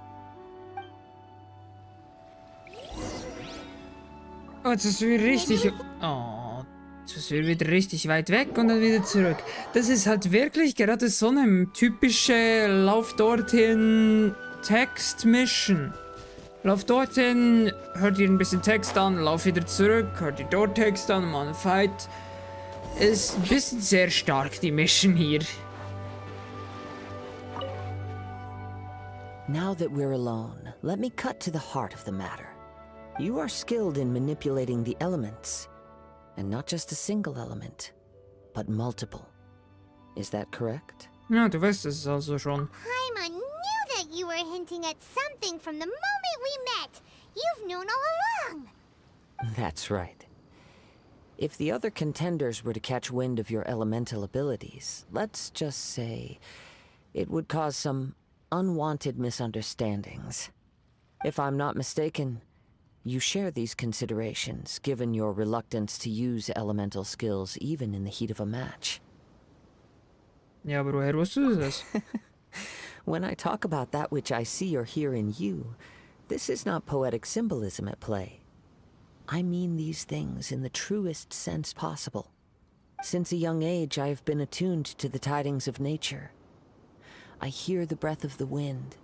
Speaker 1: Oh, jetzt ist es wieder richtig... Oh, jetzt ist es wieder richtig weit weg und dann wieder zurück. Das ist halt wirklich gerade so eine typische Lauf dorthin Text-Mission. Lauf dorthin, hört ihr ein bisschen Text an, lauf wieder zurück, hört ihr dort Text an, mal einen Fight. Ist ein bisschen sehr stark, die Mission hier.
Speaker 3: Now that we're alone, let me cut to the heart of the matter. You are skilled in manipulating the elements, and not just a single element, but multiple. Is that correct?
Speaker 1: Ja, du weißt es also schon.
Speaker 2: Paimon knew that you were hinting at something from the moment we met. You've known all along.
Speaker 3: That's right. If the other contenders were to catch wind of your elemental abilities, let's just say, it would cause some unwanted misunderstandings. If I'm not mistaken, you share these considerations, given your reluctance to use elemental skills even in the heat of a match.
Speaker 1: Ja, aber woher wusstest du das?
Speaker 3: When I talk about that which I see or hear in you, this is not poetic symbolism at play. I mean these things in the truest sense possible. Since a young age, I have been attuned to the tidings of nature. I hear the breath of the wind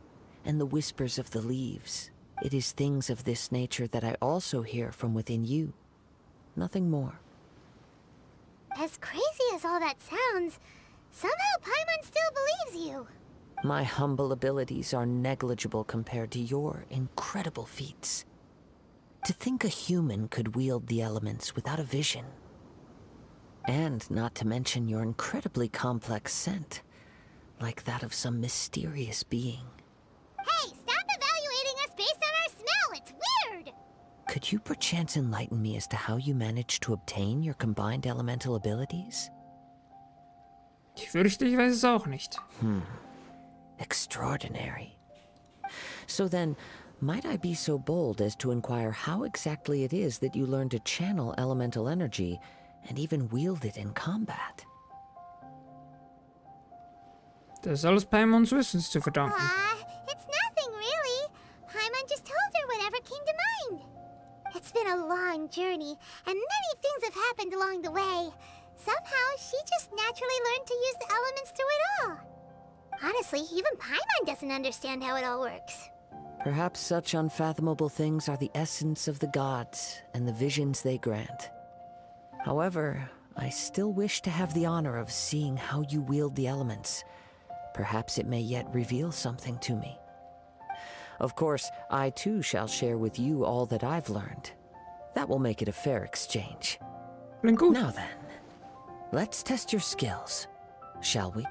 Speaker 3: and the whispers of the leaves. It is things of this nature that I also hear from within you. Nothing more.
Speaker 2: As crazy as all that sounds, somehow Paimon still believes you.
Speaker 3: My humble abilities are negligible compared to your incredible feats. To think a human could wield the elements without a vision. And not to mention your incredibly complex scent, like that of some mysterious being.
Speaker 2: Hey, stop evaluating us based on our smell! It's weird!
Speaker 3: Could you perchance enlighten me as to how you managed to obtain your combined elemental abilities?
Speaker 1: Ich fürchte, ich weiß es auch nicht.
Speaker 3: Extraordinary. So then, might I be so bold as to inquire how exactly it is that you learned to channel elemental energy and even wield it in combat?
Speaker 1: Das ist alles Paimons Wissens zu verdanken.
Speaker 2: It's nothing really. Paimon just told her whatever came to mind. It's been a long journey, and many things have happened along the way. Somehow, she just naturally learned to use the elements through it all. Honestly, even Paimon doesn't understand how it all works.
Speaker 3: Perhaps such unfathomable things are the essence of the gods and the visions they grant. However, I still wish to have the honor of seeing how you wield the elements. Perhaps it may yet reveal something to me. Of course, I too shall share with you all that I've learned. That will make it a fair exchange. Now then, let's test your skills, shall we?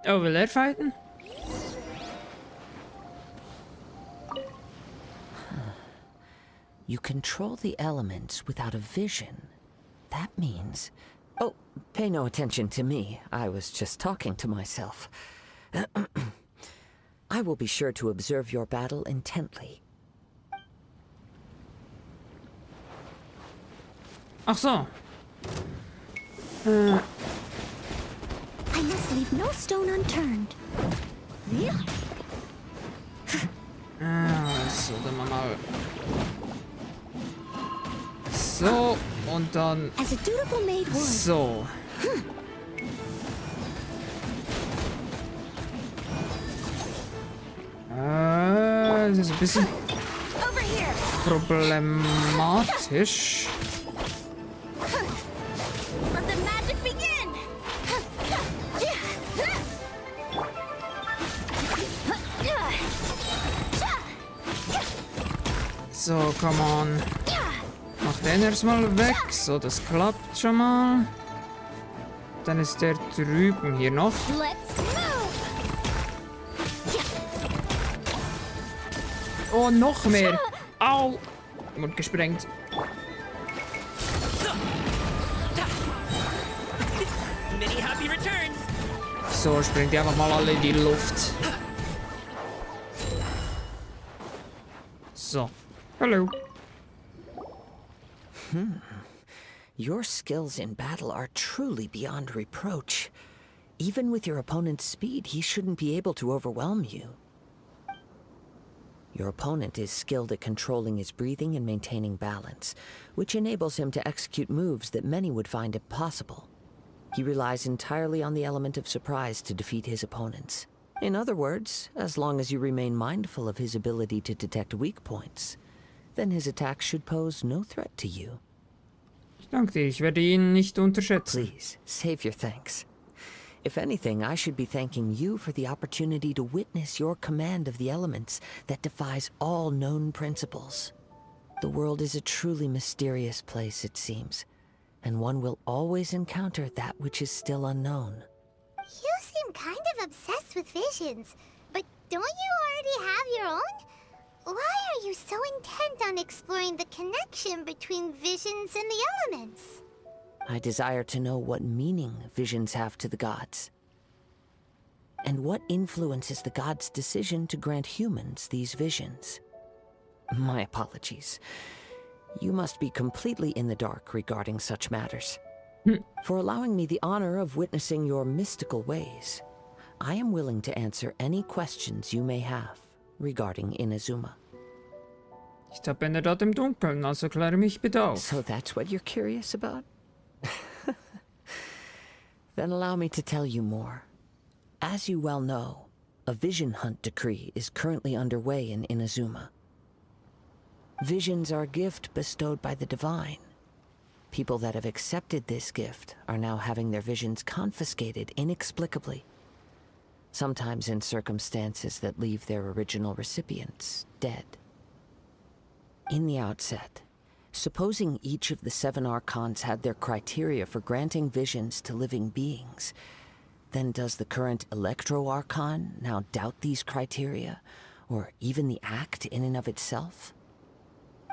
Speaker 1: Oh, will er fighten?
Speaker 3: You control the elements without a vision. That means... Oh, pay no attention to me. I was just talking to myself. I will be sure to observe your battle intently.
Speaker 1: Ach so.
Speaker 2: I must leave no stone unturned.
Speaker 1: So, dann machen wir mal. So, und dann.
Speaker 2: As a dutiful maid would.
Speaker 1: So. Das ist ein bisschen problematisch.
Speaker 2: Let the magic begin.
Speaker 1: So, come on. Mach den erstmal weg. So, das klappt schon mal. Dann ist der drüben hier noch.
Speaker 2: Let's move.
Speaker 1: Oh, noch mehr. Au. Wurde gesprengt.
Speaker 17: Many happy returns.
Speaker 1: So, springt die einfach mal alle in die Luft. So. Hallo.
Speaker 3: Your skills in battle are truly beyond reproach. Even with your opponent's speed, he shouldn't be able to overwhelm you. Your opponent is skilled at controlling his breathing and maintaining balance, which enables him to execute moves that many would find impossible. He relies entirely on the element of surprise to defeat his opponents. In other words, as long as you remain mindful of his ability to detect weak points, then his attacks should pose no threat to you.
Speaker 1: Danke dir, ich werde ihn nicht unterschätzen.
Speaker 3: Please, save your thanks. If anything, I should be thanking you for the opportunity to witness your command of the elements that defies all known principles. The world is a truly mysterious place, it seems, and one will always encounter that which is still unknown.
Speaker 2: You seem kind of obsessed with visions, but don't you already have your own? Why are you so intent on exploring the connection between visions and the elements?
Speaker 3: I desire to know what meaning visions have to the gods, and what influences the gods' decision to grant humans these visions. My apologies. You must be completely in the dark regarding such matters. For allowing me the honor of witnessing your mystical ways, I am willing to answer any questions you may have regarding Inazuma.
Speaker 1: Ich tappende dort im Dunkeln, also kläre mich bitte auf.
Speaker 3: So that's what you're curious about? Then allow me to tell you more. As you well know, a vision hunt decree is currently underway in Inazuma. Visions are a gift bestowed by the divine. People that have accepted this gift are now having their visions confiscated inexplicably, sometimes in circumstances that leave their original recipients dead. In the outset, supposing each of the 7 archons had their criteria for granting visions to living beings, then does the current Electro-Archon now doubt these criteria, or even the act in and of itself?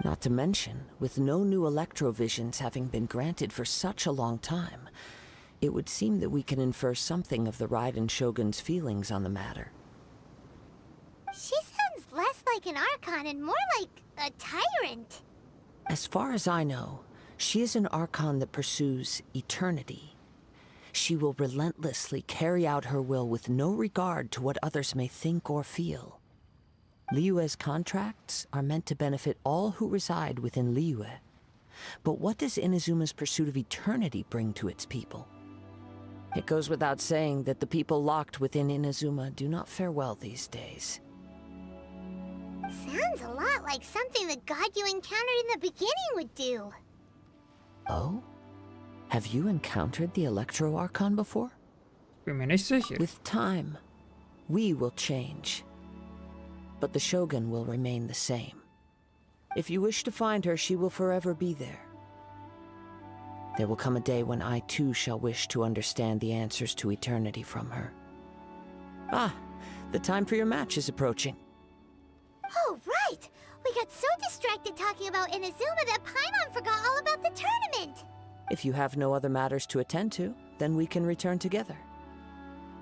Speaker 3: Not to mention, with no new Electro-Visions having been granted for such a long time, it would seem that we can infer something of the Raiden Shogun's feelings on the matter.
Speaker 2: She sounds less like an Archon and more like a tyrant.
Speaker 3: As far as I know, she is an Archon that pursues eternity. She will relentlessly carry out her will with no regard to what others may think or feel. Liyue's contracts are meant to benefit all who reside within Liyue. But what does Inazuma's pursuit of eternity bring to its people? It goes without saying that the people locked within Inazuma do not fare well these days.
Speaker 2: Sounds a lot like something the god you encountered in the beginning would do.
Speaker 3: Oh? Have you encountered the Electro-Archon before?
Speaker 1: Bin mir nicht sicher.
Speaker 3: With time, we will change. but the Shogun will remain the same. If you wish to find her, she will forever be there. There will come a day when I too shall wish to understand the answers to eternity from her. Ah, the time for your match is approaching.
Speaker 2: Oh, right! We got so distracted talking about Inazuma that Paimon forgot all about the tournament!
Speaker 3: If you have no other matters to attend to, then we can return together.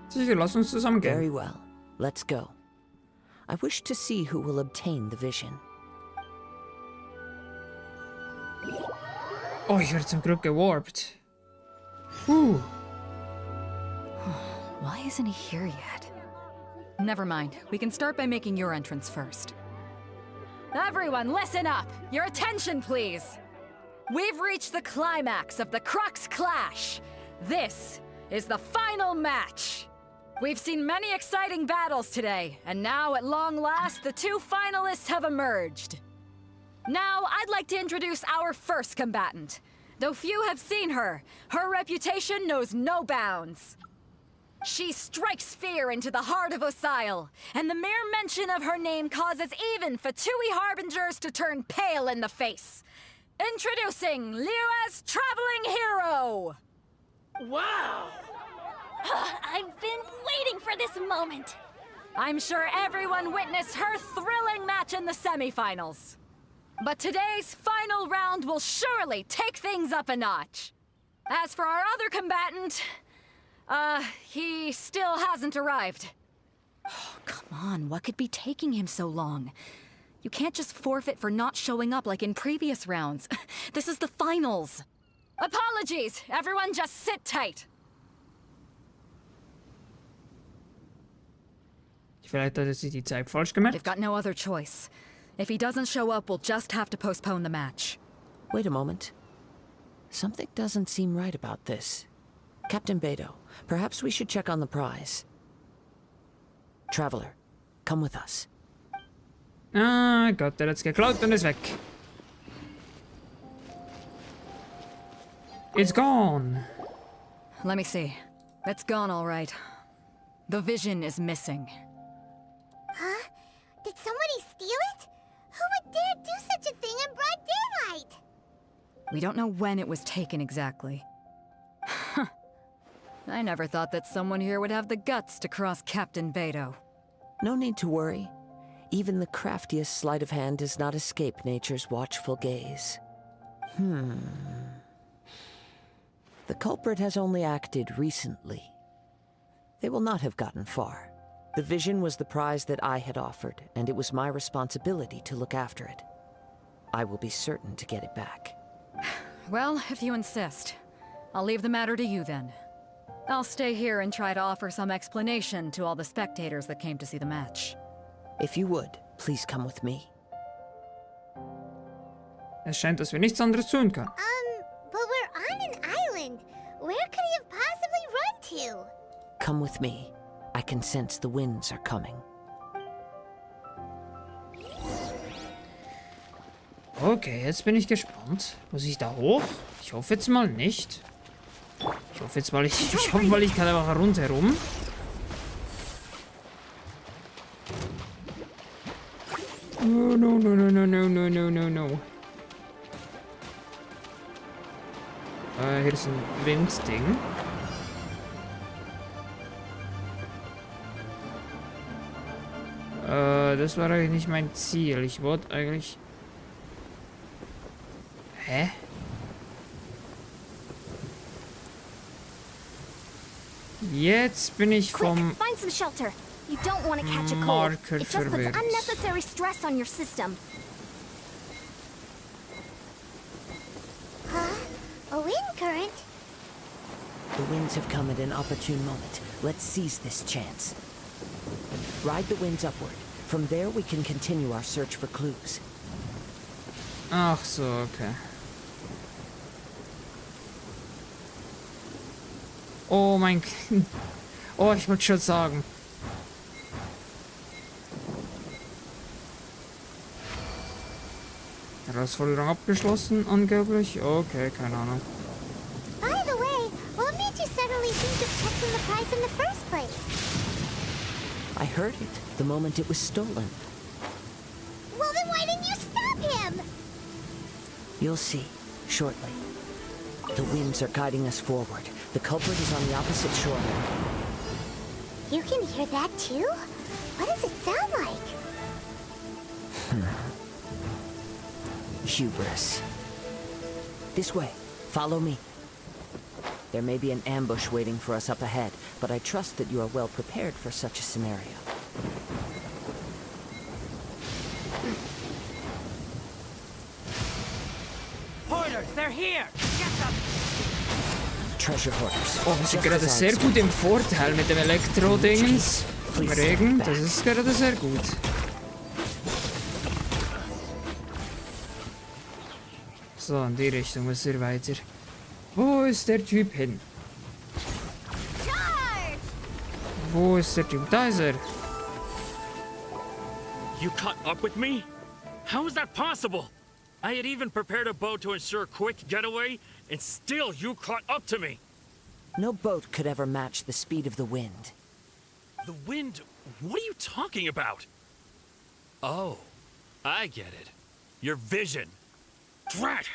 Speaker 1: Sicher, lass uns zusammen gehen.
Speaker 3: Very well. Let's go. I wish to see who will obtain the vision.
Speaker 1: Oh, ich werde zum Glück gewarpt.
Speaker 10: Why isn't he here yet? Never mind. We can start by making your entrance first. Everyone, listen up! Your attention, please! We've reached the climax of the Crux Clash! This is the final match! We've seen many exciting battles today, and now, at long last, the two finalists have emerged. Now, I'd like to introduce our first combatant. Though few have seen her, her reputation knows no bounds. She strikes fear into the heart of Osile, and the mere mention of her name causes even Fatui Harbingers to turn pale in the face. Introducing Liyue's Traveling Hero!
Speaker 15: Wow! I've been waiting for this moment!
Speaker 10: I'm sure everyone witnessed her thrilling match in the semifinals. But today's final round will surely take things up a notch. As for our other combatant, he still hasn't arrived. Oh, come on, what could be taking him so long? You can't just forfeit for not showing up like in previous rounds. This is the finals. Apologies, everyone just sit tight.
Speaker 1: Vielleicht hat sie die Zeit falsch gemacht.
Speaker 10: They've got no other choice. If he doesn't show up, we'll just have to postpone the match.
Speaker 3: Wait a moment. Something doesn't seem right about this. Captain Beidou, perhaps we should check on the prize. Traveler, come with us.
Speaker 1: Ah Gott, der hat's geklaut und ist weg. It's gone.
Speaker 10: Let me see. It's gone all right. The vision is missing.
Speaker 2: Huh? Did somebody steal it? Who would dare do such a thing in broad daylight?
Speaker 10: We don't know when it was taken exactly. I never thought that someone here would have the guts to cross Captain Beidou.
Speaker 3: No need to worry. Even the craftiest sleight of hand does not escape nature's watchful gaze. The culprit has only acted recently. They will not have gotten far. The vision was the prize that I had offered, and it was my responsibility to look after it. I will be certain to get it back.
Speaker 10: Well, if you insist. I'll leave the matter to you then. I'll stay here and try to offer some explanation to all the spectators that came to see the match.
Speaker 3: If you would, please come with me.
Speaker 1: Es scheint, dass wir nichts anderes tun können.
Speaker 2: But we're on an island. Where could he have possibly run to?
Speaker 3: Come with me. I can sense the winds are coming.
Speaker 1: Okay, jetzt bin ich gespannt. Muss ich da hoch? Ich hoffe jetzt mal nicht. Ich hoffe jetzt mal, ich hoffe mal, ich kann einfach rundherum. Oh, no, no, no, no, no, no, no, no, no. Hier ist ein Windding. Das war eigentlich nicht mein Ziel. Ich wollte eigentlich... Hä? Jetzt bin ich vom
Speaker 2: Find some shelter. You don't want to catch a cold.
Speaker 1: Marker
Speaker 2: It just puts
Speaker 1: verwirrt.
Speaker 2: unnecessary stress on your system. Huh? A wind current?
Speaker 3: The winds have come at an opportune moment. Let's seize this chance. Ride the winds upward. From there we can continue our search for clues.
Speaker 1: Ach so, okay. Oh mein Kind. Oh, ich wollte schon sagen. Herausforderung abgeschlossen, angeblich. Okay, keine Ahnung.
Speaker 2: By the way, what made you suddenly think of checking the prize in the first place?
Speaker 3: I heard it the moment it was stolen. You'll see, shortly. The winds are guiding us forward. The culprit is on the opposite shore now.
Speaker 2: You can hear that too? What does it sound like?
Speaker 3: Hubris. This way. Follow me. There may be an ambush waiting for us up ahead, but I trust that you are well prepared for such a scenario.
Speaker 17: Hoarders, they're here! Get them!
Speaker 3: Treasure hoarders.
Speaker 1: Oh, wir sind gerade sehr gut im Vorteil mit dem Elektro-Dingens. Im Regen, das ist gerade sehr gut. So, in die Richtung muss er weiter. Wo ist der Typ hin? Wo ist der Typ? Da ist er.
Speaker 11: You caught up with me? How is that possible? I had even prepared a boat to ensure a quick getaway, and still you caught up to me.
Speaker 3: No boat could ever match the speed of the wind.
Speaker 11: The wind? What are you talking about? Oh, I get it. Your vision. Drat!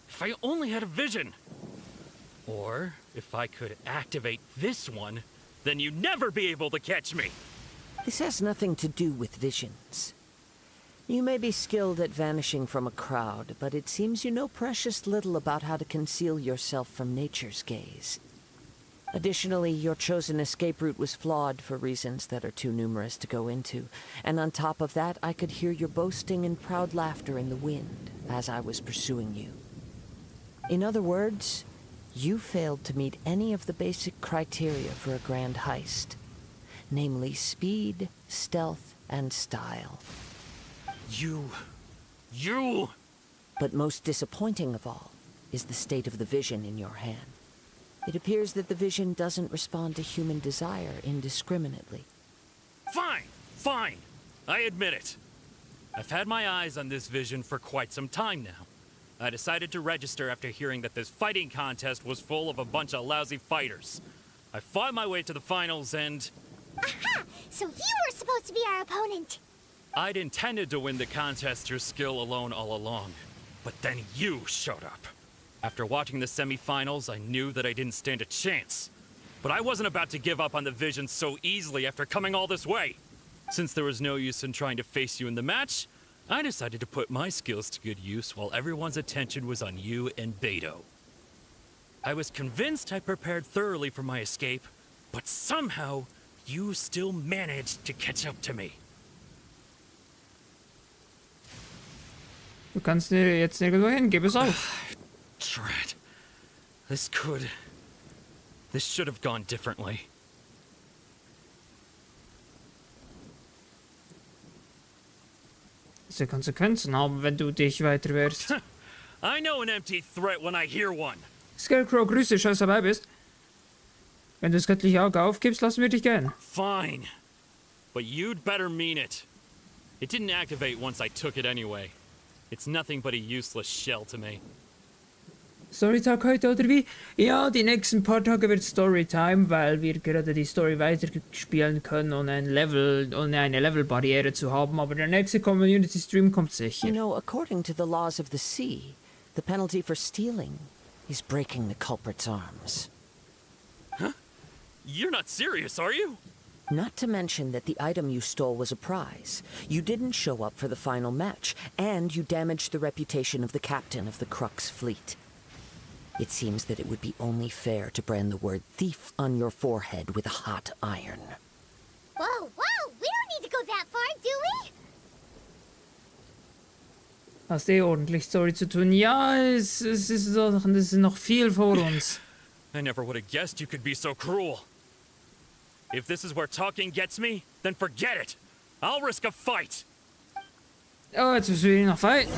Speaker 11: If I only had a vision. Or if I could activate this one, then you'd never be able to catch me.
Speaker 3: This has nothing to do with visions. You may be skilled at vanishing from a crowd, but it seems you know precious little about how to conceal yourself from nature's gaze. Additionally, your chosen escape route was flawed for reasons that are too numerous to go into. And on top of that, I could hear your boasting and proud laughter in the wind as I was pursuing you. In other words, you failed to meet any of the basic criteria for a grand heist. Namely speed, stealth, and style.
Speaker 11: You...
Speaker 3: But most disappointing of all is the state of the vision in your hand. It appears that the vision doesn't respond to human desire indiscriminately.
Speaker 11: Fine. I admit it. I've had my eyes on this vision for quite some time now. I decided to register after hearing that this fighting contest was full of a bunch of lousy fighters. I fought my way to the finals and...
Speaker 2: Aha! So you were supposed to be our opponent!
Speaker 11: I'd intended to win the contest through skill alone all along. But then you showed up. After watching the semifinals, I knew that I didn't stand a chance. But I wasn't about to give up on the vision so easily after coming all this way. Since there was no use in trying to face you in the match, I decided to put my skills to good use while everyone's attention was on you and Beto. I was convinced I prepared thoroughly for my escape, but somehow you still managed to catch up to me.
Speaker 1: Du kannst jetzt nirgendwo hin, gib es auf.
Speaker 11: Drat. This should have gone differently.
Speaker 1: Das wird Konsequenzen haben, wenn du dich weiter wehrst.
Speaker 11: I know an empty threat when I hear one.
Speaker 1: Scarecrow, grüß dich, scheiß dabei bist. Wenn du das göttliche Auge aufgibst, lassen wir dich gehen.
Speaker 11: Fine. But you'd better mean it. It didn't activate once I took it anyway. It's nothing but a useless shell to me.
Speaker 1: Storytag heute, oder wie? Ja, die nächsten paar Tage wird Storytime, weil wir gerade die Story weiterspielen können, ohne eine Levelbarriere zu haben. Aber der nächste Community-Stream kommt sicher.
Speaker 3: You know, according to the laws of the sea, the penalty for stealing is breaking the culprit's arms.
Speaker 11: Huh? You're not serious, are you?
Speaker 3: Not to mention that the item you stole was a prize. You didn't show up for the final match, and you damaged the reputation of the captain of the Crux fleet. It seems that it would be only fair to brand the word thief on your forehead with a hot iron.
Speaker 2: Whoa, we don't need to go that far, do we?
Speaker 1: Hast ordentlich Story zu tun? Ja, es ist noch viel vor uns.
Speaker 11: I never would have guessed you could be so cruel. If this is where talking gets me, then forget it. I'll risk a fight.
Speaker 1: Oh, jetzt müssen wir noch fighten.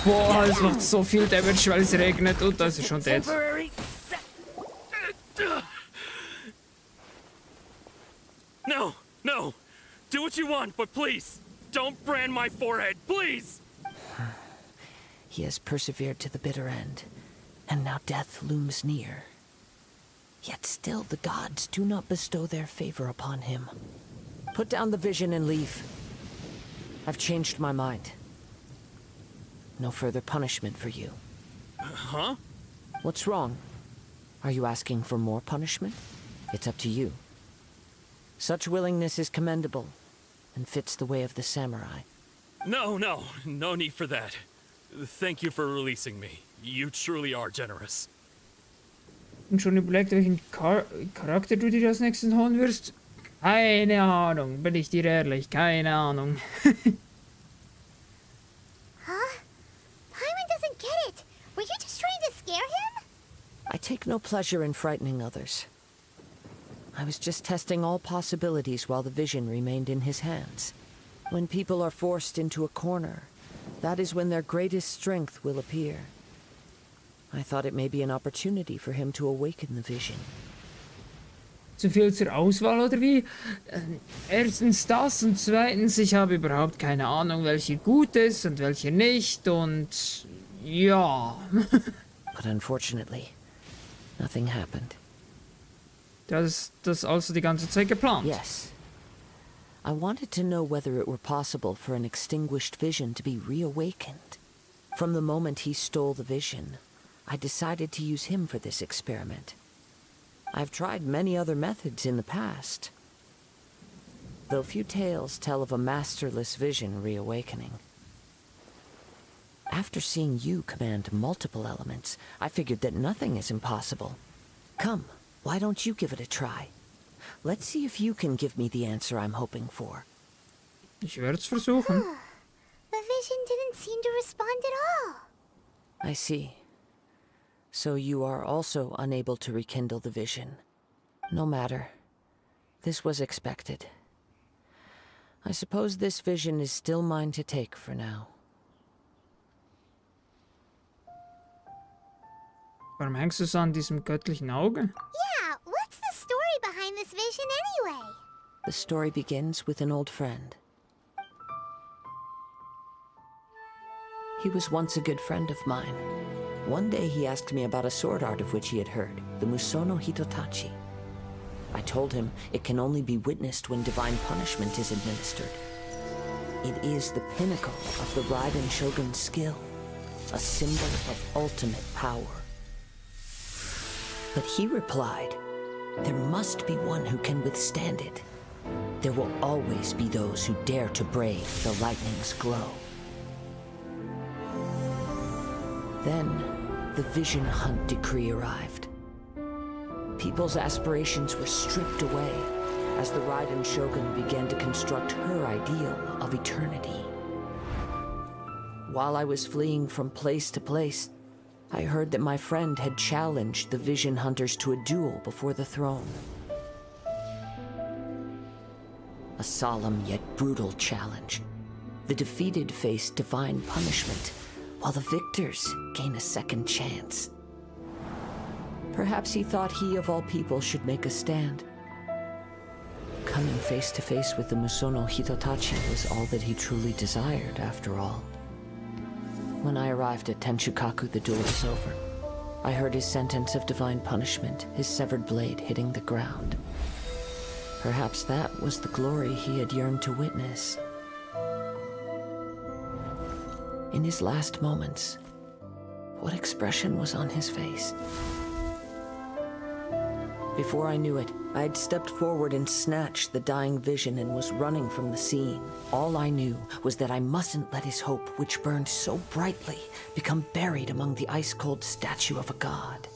Speaker 1: Boah, es macht so viel Damage, weil es regnet und das ist schon dead.
Speaker 11: No. Do what you want, but please, don't brand my forehead, please!
Speaker 3: He has persevered to the bitter end. and now death looms near. Yet still the gods do not bestow their favor upon him. Put down the vision and leave. I've changed my mind. No further punishment for you.
Speaker 11: Huh?
Speaker 3: What's wrong? Are you asking for more punishment? It's up to you. Such willingness is commendable, and fits the way of the samurai.
Speaker 11: No need for that. Thank you for releasing me. You truly are generous.
Speaker 1: Und schon überlegt, welchen Charakter du dir als nächstes holen wirst? Keine Ahnung, bin ich dir ehrlich, keine Ahnung.
Speaker 2: Huh? Paimon doesn't get it. Were you just trying to scare him?
Speaker 3: I take no pleasure in frightening others. I was just testing all possibilities while the vision remained in his hands. When people are forced into a corner, that is when their greatest strength will appear. I thought it may be an opportunity for him to awaken the vision.
Speaker 1: Zu viel zur Auswahl oder wie? Erstens das und zweitens, ich habe überhaupt keine Ahnung, welche gut ist und welche nicht und ja.
Speaker 3: But unfortunately, nothing happened.
Speaker 1: Das also die ganze Zeit geplant?
Speaker 3: Yes. I wanted to know whether it were possible for an extinguished vision to be reawakened. From the moment he stole the vision, I decided to use him for this experiment. I've tried many other methods in the past, though few tales tell of a masterless vision reawakening. After seeing you command multiple elements, I figured that nothing is impossible. Come, why don't you give it a try? Let's see if you can give me the answer I'm hoping for.
Speaker 1: Ich werde es versuchen.
Speaker 2: The vision didn't seem to respond at all.
Speaker 3: I see. So you are also unable to rekindle the vision. No matter. This was expected. I suppose this vision is still mine to take for now.
Speaker 1: Warum hängst du so an diesem göttlichen Auge?
Speaker 2: Yeah, what's the story behind this vision anyway?
Speaker 3: The story begins with an old friend. He was once a good friend of mine. One day he asked me about a sword art of which he had heard, the Musono Hitotachi. I told him it can only be witnessed when divine punishment is administered. It is the pinnacle of the Raiden Shogun's skill, a symbol of ultimate power. But he replied, there must be one who can withstand it. There will always be those who dare to brave the lightning's glow. Then, the Vision Hunt decree arrived. People's aspirations were stripped away as the Raiden Shogun began to construct her ideal of eternity. While I was fleeing from place to place, I heard that my friend had challenged the Vision Hunters to a duel before the throne. A solemn yet brutal challenge. The defeated face divine punishment, while the victors gain a second chance. Perhaps he thought he of all people should make a stand. Coming face to face with the Musono Hitotachi was all that he truly desired, after all. When I arrived at Tenshukaku, the duel was over. I heard his sentence of divine punishment, his severed blade hitting the ground. Perhaps that was the glory he had yearned to witness. In his last moments, what expression was on his face? Before I knew it, I had stepped forward and snatched the dying vision and was running from the scene. All I knew was that I mustn't let his hope, which burned so brightly, become buried among the ice-cold statue of a god.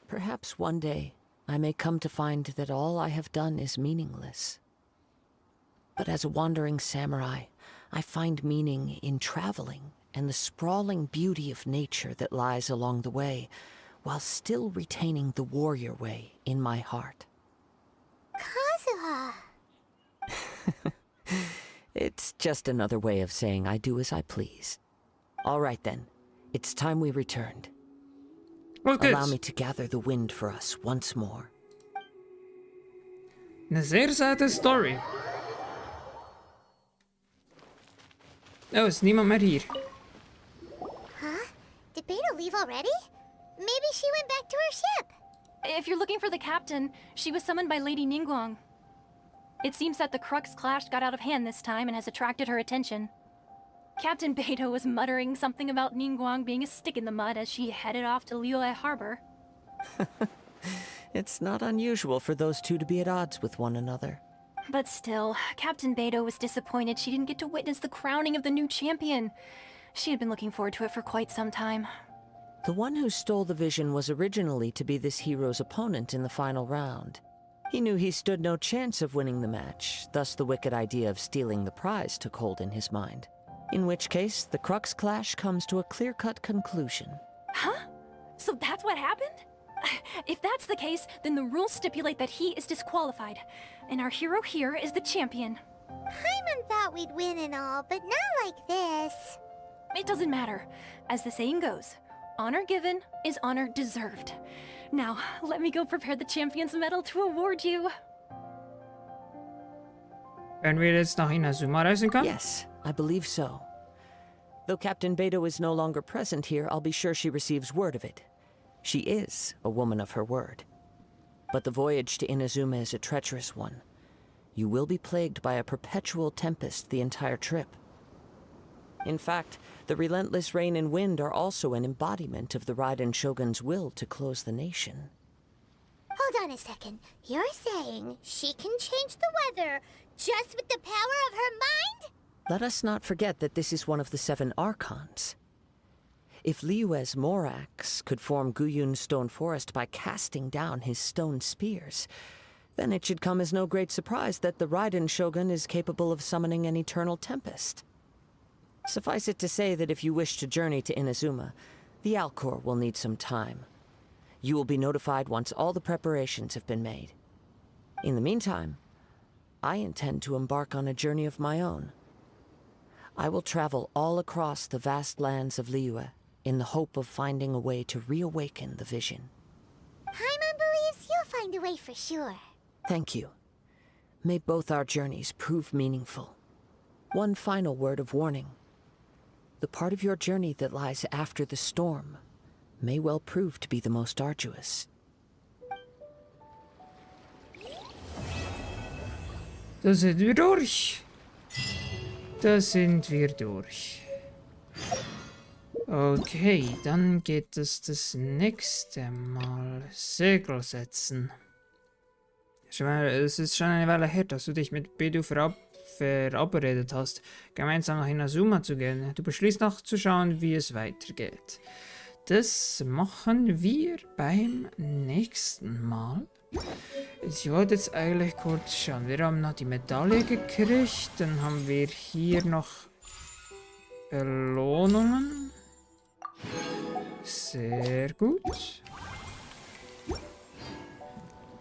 Speaker 3: Perhaps one day I may come to find that all I have done is meaningless. But as a wandering samurai, I find meaning in traveling and the sprawling beauty of nature that lies along the way, while still retaining the warrior way in my heart.
Speaker 2: Kazuha!
Speaker 3: It's just another way of saying I do as I please. All right then, it's time we returned.
Speaker 1: Okay.
Speaker 3: Allow me to gather the wind for us once more.
Speaker 1: Eine sehr sad Story. Oh, ist niemand mehr hier.
Speaker 2: Huh? Did Beto leave already? Maybe she went back to her ship.
Speaker 15: If you're looking for the captain, she was summoned by Lady Ningguang. It seems that the Crux clash got out of hand this time and has attracted her attention. Captain Beto was muttering something about Ningguang being a stick in the mud as she headed off to Liyue Harbor.
Speaker 3: It's not unusual for those two to be at odds with one another.
Speaker 15: But still, Captain Beto was disappointed she didn't get to witness the crowning of the new champion. She had been looking forward to it for quite some time.
Speaker 3: The one who stole the vision was originally to be this hero's opponent in the final round. He knew he stood no chance of winning the match, thus the wicked idea of stealing the prize took hold in his mind. In which case, the Crux clash comes to a clear-cut conclusion.
Speaker 15: Huh? So that's what happened? If that's the case, then the rules stipulate that he is disqualified, and our hero here is the champion.
Speaker 2: Paimon thought we'd win and all, but not like this.
Speaker 15: It doesn't matter. As the saying goes, honor given is honor deserved. Now, let me go prepare the champion's medal to award you.
Speaker 1: Werden wir jetzt nach Inazuma reisen können?
Speaker 3: Yes, I believe so. Though Captain Beto is no longer present here, I'll be sure she receives word of it. She is a woman of her word. But the voyage to Inazuma is a treacherous one. You will be plagued by a perpetual tempest the entire trip. In fact, the relentless rain and wind are also an embodiment of the Raiden Shogun's will to close the nation.
Speaker 2: Hold on a second. You're saying she can change the weather just with the power of her mind?
Speaker 3: Let us not forget that this is one of the 7 Archons. If Liyue's Morax could form Guyun's stone forest by casting down his stone spears, then it should come as no great surprise that the Raiden Shogun is capable of summoning an eternal tempest. Suffice it to say that if you wish to journey to Inazuma, the Alcor will need some time. You will be notified once all the preparations have been made. In the meantime, I intend to embark on a journey of my own. I will travel all across the vast lands of Liyue in the hope of finding a way to reawaken the vision.
Speaker 2: Paimon believes you'll find a way for sure.
Speaker 3: Thank you. May both our journeys prove meaningful. One final word of warning. The part of your journey that lies after the storm may well prove to be the most arduous.
Speaker 1: Da sind wir durch. Da sind wir durch. Okay, dann geht es das nächste Mal. Segel setzen. Es ist schon eine Weile her, dass du dich mit Bedu verabredet hast, gemeinsam nach Inazuma zu gehen. Du beschließt nachzuschauen, wie es weitergeht. Das machen wir beim nächsten Mal. Ich wollte jetzt eigentlich kurz schauen. Wir haben noch die Medaille gekriegt. Dann haben wir hier noch Belohnungen. Sehr gut.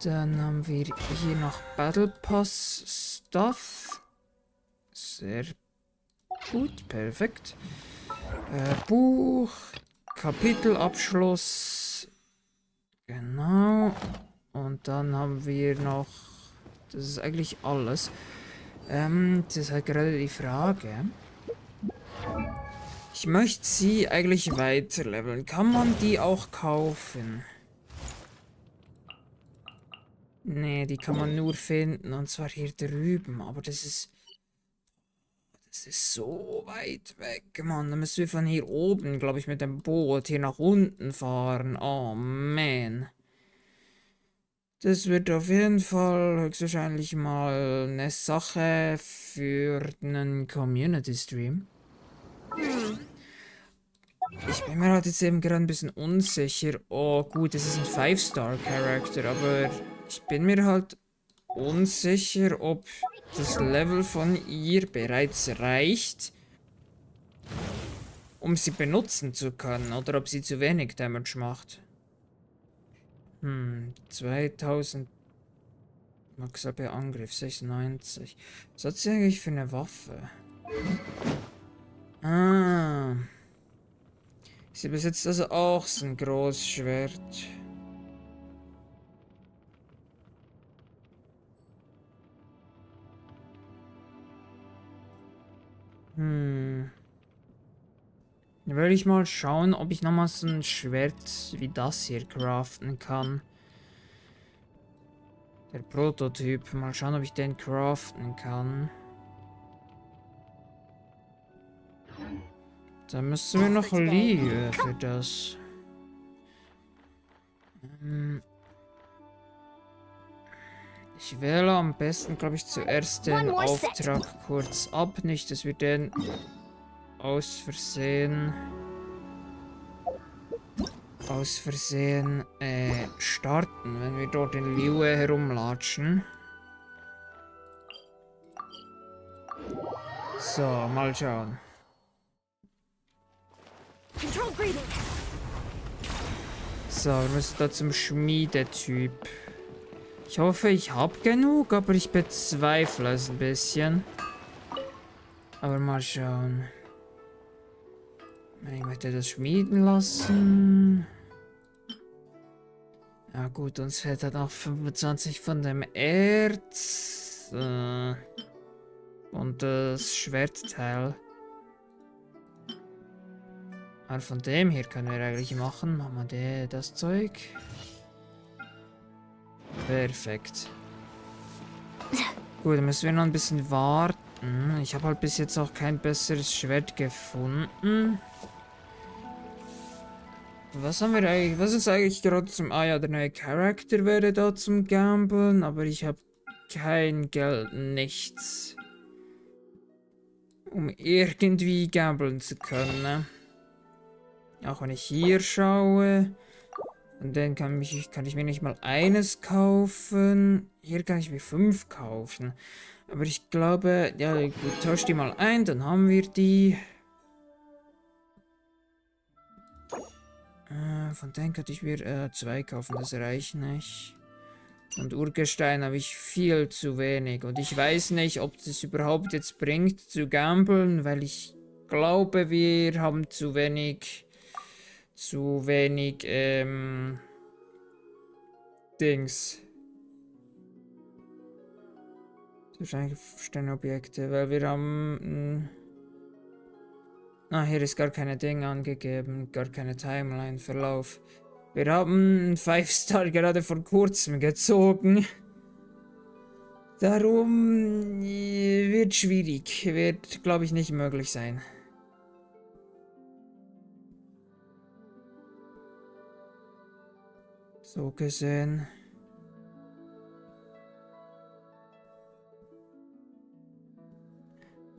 Speaker 1: Dann haben wir hier noch Battle Pass Stuff. Sehr gut, perfekt. Buch, Kapitelabschluss. Genau. Und dann haben wir noch... Das ist eigentlich alles. Das ist halt gerade die Frage. Ich möchte sie eigentlich weiterleveln. Kann man die auch kaufen? Nee, die kann man nur finden. Und zwar hier drüben. Aber das ist... Das ist so weit weg, Mann. Da müssen wir von hier oben, glaube ich, mit dem Boot hier nach unten fahren. Oh, man. Das wird auf jeden Fall höchstwahrscheinlich mal eine Sache für einen Community-Stream. Ich bin mir halt jetzt eben gerade ein bisschen unsicher. Oh gut, es ist ein 5-Star-Charakter, aber ich bin mir halt unsicher, ob das Level von ihr bereits reicht, um sie benutzen zu können, oder ob sie zu wenig Damage macht. 2000 Max AP Angriff, 96. Was hat sie eigentlich für eine Waffe? Ah. Sie besitzt also auch so ein Großschwert. will ich mal schauen, ob ich nochmal so ein Schwert wie das hier craften kann. Der Prototyp. Mal schauen, ob ich den craften kann. Da müssen wir noch Liebe für das. Ich wähle am besten, glaube ich, zuerst den Auftrag kurz ab. Nicht, dass wir den aus Versehen starten, wenn wir dort in Liyue herumlatschen. So, mal schauen. So, wir müssen da zum Schmiedetyp. Ich hoffe, ich habe genug, aber ich bezweifle es ein bisschen. Aber mal schauen. Ich möchte das schmieden lassen. Ja gut, uns fehlt halt noch 25 von dem Erz. Und das Schwertteil. Aber von dem hier können wir eigentlich machen. Machen wir das Zeug. Perfekt. Gut, dann müssen wir noch ein bisschen warten. Ich habe halt bis jetzt auch kein besseres Schwert gefunden. Was haben wir eigentlich? Was ist eigentlich gerade zum... Ah ja, der neue Charakter wäre da zum Gamblen, aber ich habe kein Geld, nichts. Um irgendwie gamblen zu können, ne? Auch wenn ich hier schaue. Und dann kann ich mir nicht mal eines kaufen. Hier kann ich mir 5 kaufen. Aber ich glaube, ja gut, tausch die mal ein, dann haben wir die. Von denen könnte ich mir 2 kaufen, das reicht nicht. Und Urgestein habe ich viel zu wenig. Und ich weiß nicht, ob das überhaupt jetzt bringt zu gamblen, weil ich glaube, wir haben zu wenig Dings. Wahrscheinlich Sternobjekte, weil wir haben... hier ist gar keine Ding angegeben, gar keine Timeline-Verlauf. Wir haben einen 5-Star gerade vor kurzem gezogen. Darum wird schwierig, wird glaube ich nicht möglich sein. So gesehen.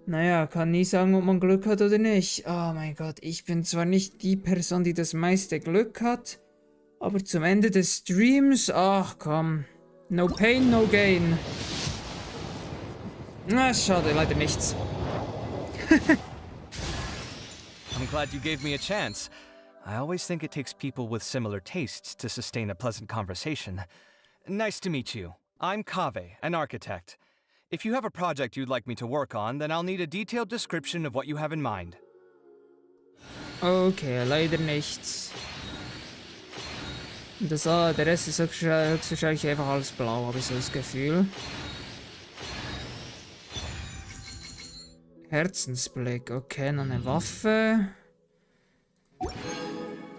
Speaker 1: Naja, kann nie sagen, ob man Glück hat oder nicht. Oh mein Gott, ich bin zwar nicht die Person, die das meiste Glück hat, aber zum Ende des Streams, ach komm, no pain, no gain. Na, schade, leider nichts.
Speaker 8: I'm glad you gave me a chance. I always think it takes people with similar tastes to sustain a pleasant conversation. Nice to meet you. I'm Kaveh, an architect. If you have a project you'd like me to work on, then I'll need a detailed description of what you have in mind.
Speaker 1: Okay, leider nichts. Der Rest ist höchstwahrscheinlich einfach alles blau, habe ich so das Gefühl. Herzensblick, okay, noch eine Waffe.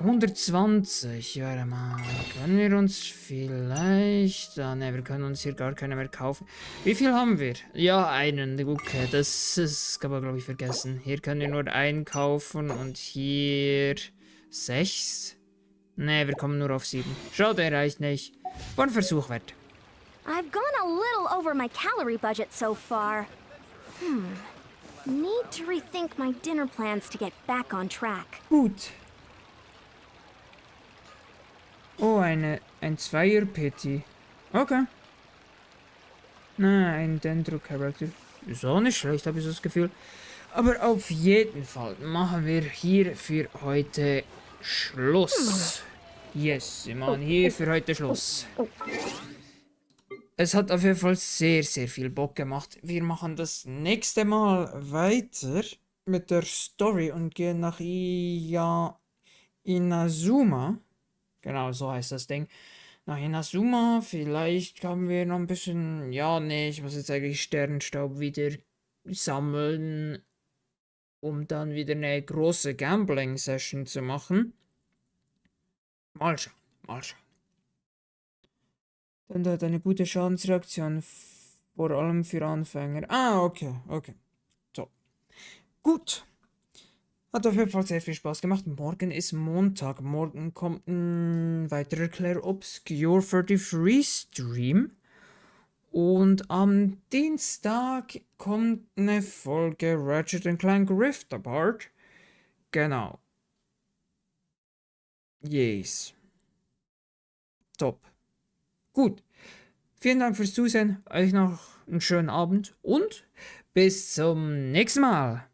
Speaker 1: 120, warte mal. Können wir uns vielleicht... Ah, ne, wir können uns hier gar keine mehr kaufen. Wie viel haben wir? Ja, einen. Okay, das kann man, glaube ich, vergessen. Hier können wir nur einen kaufen und hier 6. Ne, wir kommen nur auf 7. Schade, reicht nicht. War ein Versuch wert.
Speaker 2: I've gone a little over my calorie budget so far. Need to rethink my dinner plans to get back on track.
Speaker 1: Gut. Oh, ein Zweier-Pity. Okay. Na, ein Dendro-Charakter. Ist auch nicht schlecht, habe ich so das Gefühl. Aber auf jeden Fall machen wir hier für heute Schluss. Yes, wir machen hier für heute Schluss. Es hat auf jeden Fall sehr, sehr viel Bock gemacht. Wir machen das nächste Mal weiter mit der Story und gehen nach Inazuma. Genau, so heißt das Ding. Nach Inazuma, vielleicht haben wir noch ein bisschen... Ja, nee, ich muss jetzt eigentlich Sternenstaub wieder sammeln. um dann wieder eine große Gambling-Session zu machen. Mal schauen, mal schauen. Dann hat eine gute Schadensreaktion, vor allem für Anfänger. Ah, okay, okay. So. Gut. Hat auf jeden Fall sehr viel Spaß gemacht. Morgen ist Montag. Morgen kommt ein weiterer Claire Obscure 33 Stream. Und am Dienstag kommt eine Folge Ratchet Clank Rift Apart. Genau. Yes. Top. Gut. Vielen Dank fürs Zusehen. Euch noch einen schönen Abend und bis zum nächsten Mal.